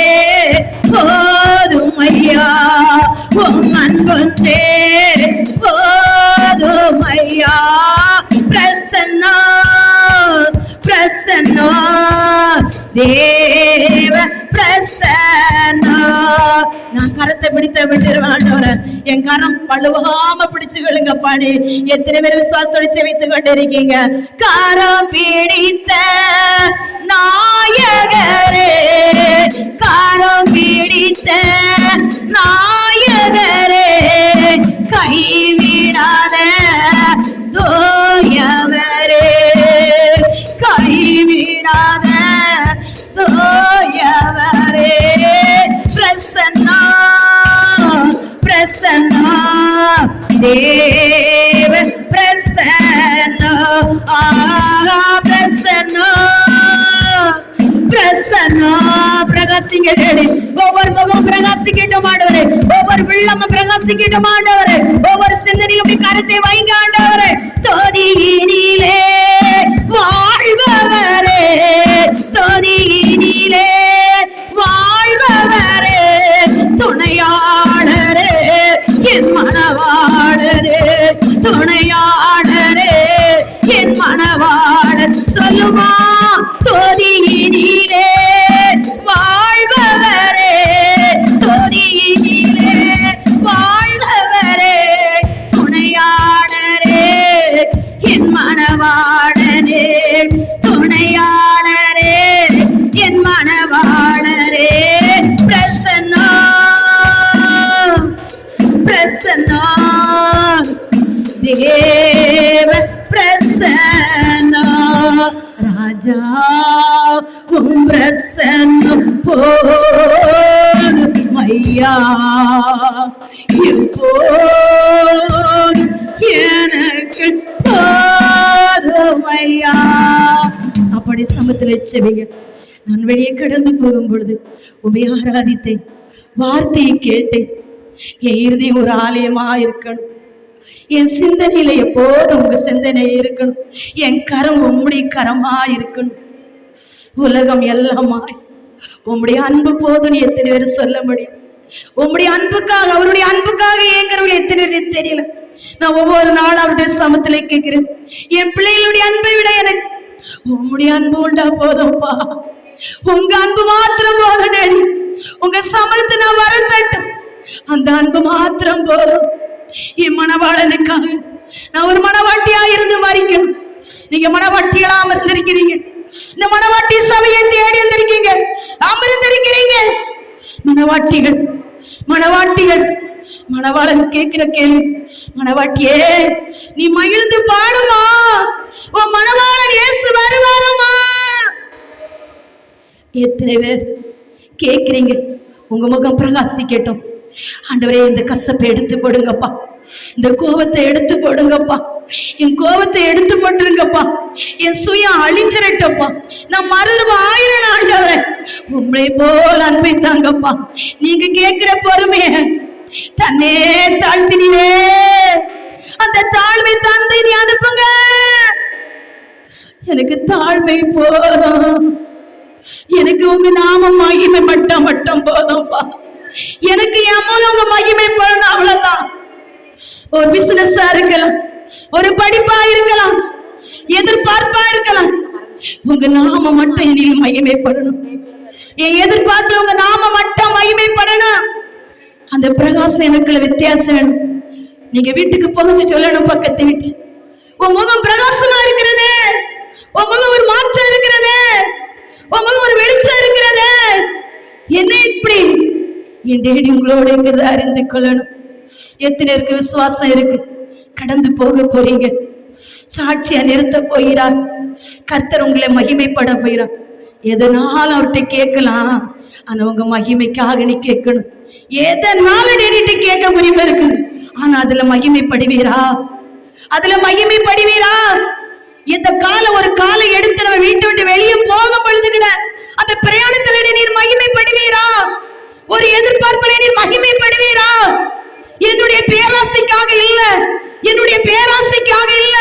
போதுமையா, உம் அன்பே போதுமையா. பிரசன்னா பிரசன்னா தேவ பிரசன்னா. நான் கரத்தை பிடித்த விட்டுருவேன், என் கரம் பழுவாம பிடிச்சுக்கொள்ளுங்க பாடி. எத்தனை பேர் விசுவாசத்தோடு செவித்துக் கொண்டிருக்கீங்க? கரம் பிடித்த நாயகரே, கரம் பிடித்த நாயகரே, கைவிடாத தோயவரே, கைவிடாத தோயவரே. பிரசன்னா பிரசன்னா தேவ பிரசன்னா. ஆஹா பிரசன்னா பிரசன்னா. பிரகாசிங்க டேடி, ஒவ்வொரு முகம் பிரகாசிக்கட்டும் ஆண்டவரே, ஒவ்வொரு உள்ளமும் பிரகாசிக்கட்டும் ஆண்டவரே, ஒவ்வொரு சிந்தனையும் கருத்தை வைங்க ஆண்டவரே. தொதியினிலே வாழ்பவரே, தொதியினிலே வாழ்பவரே, துணையாளரே என் மனவாளரே, துணையாளரே என் மனவாளர். சொல்லுமா தொதியினிலே வாழ்பவரே, தொதியினிலே வாழ்பவரே, துணையாளரே என் மனவாளரே, துணையாளரே என் மனவாளரே. பிரசன்னா பிரசன்னா தேவ பிரசன்னா. ராஜா உம் பிரசன்னம் போதுமையா, இப்போது எனக்கு போதுமையா. அப்படி சமத்தில் செவிங்க. நான் வெளியே கடந்து போகும் பொழுது உமை ஆராதித்தேன், வார்த்தையை கேட்டேன். என் இருதயம் ஒரு ஆலயமா இருக்கணும், என் சிந்தனையில எப்போதும் உங்க சிந்தனை இருக்கணும், என் கரம் உம்முடைய கரமா இருக்கணும். உலகம் எல்லாமாய் உம்முடைய அன்பு போதும் எத்தனை பேர் சொல்ல முடியும்? உம்முடைய அன்புக்காக, அவருடைய அன்புக்காக ஏங்கிறவர்கள் எத்தனை பேர் தெரியல. நான் ஒவ்வொரு நாளும் அவருடைய சமத்துல கேட்கிறேன், என் பிள்ளைகளுடைய அன்பை விட எனக்கு உம்முடைய அன்பு உண்டா போதும்பா, உங்க அன்பு மாத்திரம் போதும் டேடி. உங்க சமயத்தை நான் வரத்தட்டும், அந்த அன்பு மாத்திரம் போதும். என் மனவாளனுக்காக நான் ஒரு மனவாட்டியா இருந்து மறிக்கணும். நீங்க மனவாட்டிகளா அமர்ந்திருக்கிறீங்க, இந்த மனவாட்டி சபையை தேடி வந்திருக்கீங்க, அமர்ந்திருக்கிறீங்க. மனவாட்டிகள் மனவாட்டிகள் மனவாளன் கேட்கிற கேள்வி, மனவாட்டியே நீ மகிழ்ந்து பாடுமா, உன் மனவாளன் இயேசு வருவாருமா? எத்தனை பேர் கேட்கிறீங்க? உங்க முகம் பிரகாசிக்கட்டும். ஆண்டவரே, இந்த கசப்பை எடுத்து போடுங்கப்பா, இந்த கோபத்தை எடுத்து போடுங்கப்பா, என் கோபத்தை எடுத்து போட்டுருங்கப்பா, என் சுயம் அழிஞ்சிரட்டப்பா, நான் மறுபடியும் 1000 ஆண்டவரே உங்களை போல் அன்பை தாங்கப்பா. நீங்க கேட்கிற பொறுமைய தன்னே தாழ்த்தினே, அந்த தாழ்மை தந்தை நீ அனுப்புங்க. எனக்கு தாழ்மை போதும், எனக்கு உங்க நாமம் மகிமை மட்டும் போதும்பா. எனக்கு என் மூலம் உங்க மகிமை போடணும், அவ்வளவுதான். ஒரு பிசினஸா இருக்கலாம், ஒரு படிப்பா இருக்கலாம், எதிர்பார்ப்பா இருக்கலாம், உங்க நாம மட்டும் என்னில் மகிமைப்படணும். என் எதிர்பார்ப்புல உங்க நாம மட்டும் மகிமைப்படணும். அந்த பிரகாசம் எனக்குள்ள வித்தியாசம் வேணும். நீங்க வீட்டுக்கு போக சொல்லணும் பக்கத்து வீட்டுல, உன் முகம் பிரகாசமா இருக்கிறது, உன் முகம் ஒரு மாற்றம் இருக்கிறது, உன் முகம் ஒரு வெளிச்சம் இருக்கிறது. என்ன இப்படி? என் டேடி உங்களோட இருக்கிறத அறிந்து கொள்ளணும். எத்தனை இருக்கு விசுவாசம் இருக்கு, கடந்து போக போறீங்க, சாட்சியா நிறுத்த போகிறார். கர்த்தர் உங்களை மகிமைப்பட போகிறார். எதனால அவர்கிட்ட கேட்கலாம், ஆனா உங்க மகிமைக்காக நீ கேட்கணும். எதனால டேடிட்ட கேட்க உரிமை இருக்கு, ஆனா அதுல மகிமைப்படுவீரா? அதுல மகிமைப்படுவீரா? இந்த காலம் ஒரு காலை எடுத்து நம்ம வீட்டை விட்டு வெளியே போக பொழுதுகிட அந்த பிரயாணத்துல நீர் மகிமைப்படுவீரா? ஒரு எதிர்பார்ப்புல நீர் மகிமைப்படுவீரா? என்னுடைய பேராசைக்காக இல்ல, என்னுடைய பேராசைக்காக இல்ல,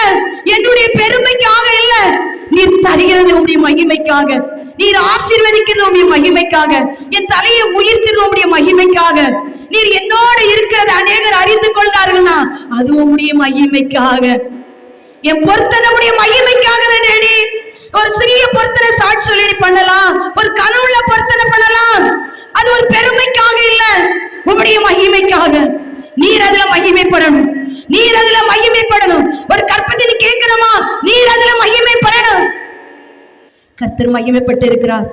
என்னுடைய பெருமைக்காக இல்ல, நீர் தருகிறது உடைய மகிமைக்காக, நீர் ஆசீர்வதிக்கிறது உடைய மகிமைக்காக, என் தலையை உயர்த்துறது உடைய மகிமைக்காக, நீர் என்னோட இருக்கிறது அநேகர் அறிந்து கொண்டார்கள்னா அது உடைய மகிமைக்காக. என் பொருத்தனை உடைய மகிமைக்காக டேடி. ஒரு சிறிய பொருத்தனை சாட்சி சொல்லி பண்ணலாம், ஒரு கனவுல பொருத்தனை பண்ணலாம், அது ஒரு பெருமைக்காக இல்ல, உடைய மகிமைக்காக. நீர் அதுல மகிமைப்படணும், நீர் அதுல மகிமைப்படணும். ஒரு கற்பத்தை கேட்கிறோமா, நீர் அதுல மகிமைப்படணும். கர்த்தர் மகிமைப்பட்டு இருக்கிறார்.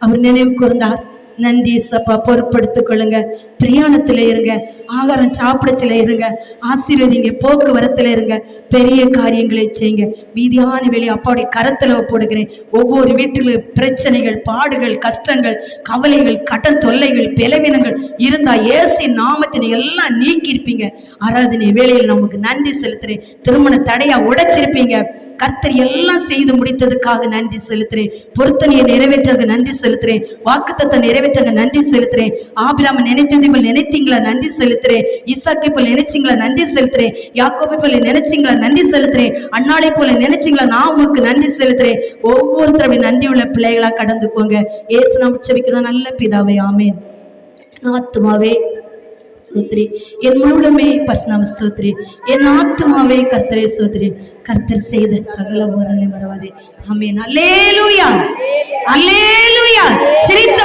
அவர் நினைவு கூர்ந்தார். நன்றி சப்பா, பொறுப்படுத்திக் கொள்ளுங்க. பிரயாணத்துல இருங்க, ஆகாரம் சாப்பிடத்துல இருங்க, ஆசீர்வதிங்க, போக்குவரத்துல இருங்க, பெரிய காரியங்களை செய்யுங்க. மீதியான வேலையை அப்பாவுடைய கரத்துல போடுகிறேன். ஒவ்வொரு வீட்டிலும் பிரச்சனைகள், பாடுகள், கஷ்டங்கள், கவலைகள், கடன் தொல்லைகள், பலவீனங்கள் இருந்தா இயேசு நாமத்தினை எல்லாம் நீக்கி இருப்பீங்க. ஆராதனை வேளையில் நமக்கு நன்றி செலுத்துறேன். திருமண தடையா உடைச்சிருப்பீங்க, கர்த்தர் எல்லாம் செய்து முடித்ததுக்காக நன்றி செலுத்துறேன். பொருத்தனையை நிறைவேற்றாங்க நன்றி செலுத்துறேன். வாக்குத்தத்தை நிறைவேற்றாங்க நன்றி செலுத்துறேன். ஆபிரகாமை நினைத்ததை போல் நினைத்தீங்களா நன்றி செலுத்துறேன். ஈசாக்கை போல நினைச்சீங்களா நன்றி செலுத்துறேன். யாக்கோபை போல நினைச்சீங்களா நன்றி செலுத்துறேன். அன்னாளை போல நினைச்சீங்களா நான் உங்களுக்கு நன்றி செலுத்துறேன். ஒவ்வொருத்தரும் நன்றி உள்ள பிள்ளைகளா கடந்து போங்க. ஏசு நாம் உச்சரிக்கிற நல்ல பிதாவே, ஆமென். ஆத்துமாவே ஸ்தோத்திரி, என் முழுமே பரிசுநாம ஸ்தோத்திரி, என் ஆத்துமாவே கர்த்தரை ஸ்தோத்திரி, கர்த்தர் செய்த சகல உபகாரங்களை மறவாதே. ஆமென். அல்லேலூயா, அல்லேலூயா. சிரித்த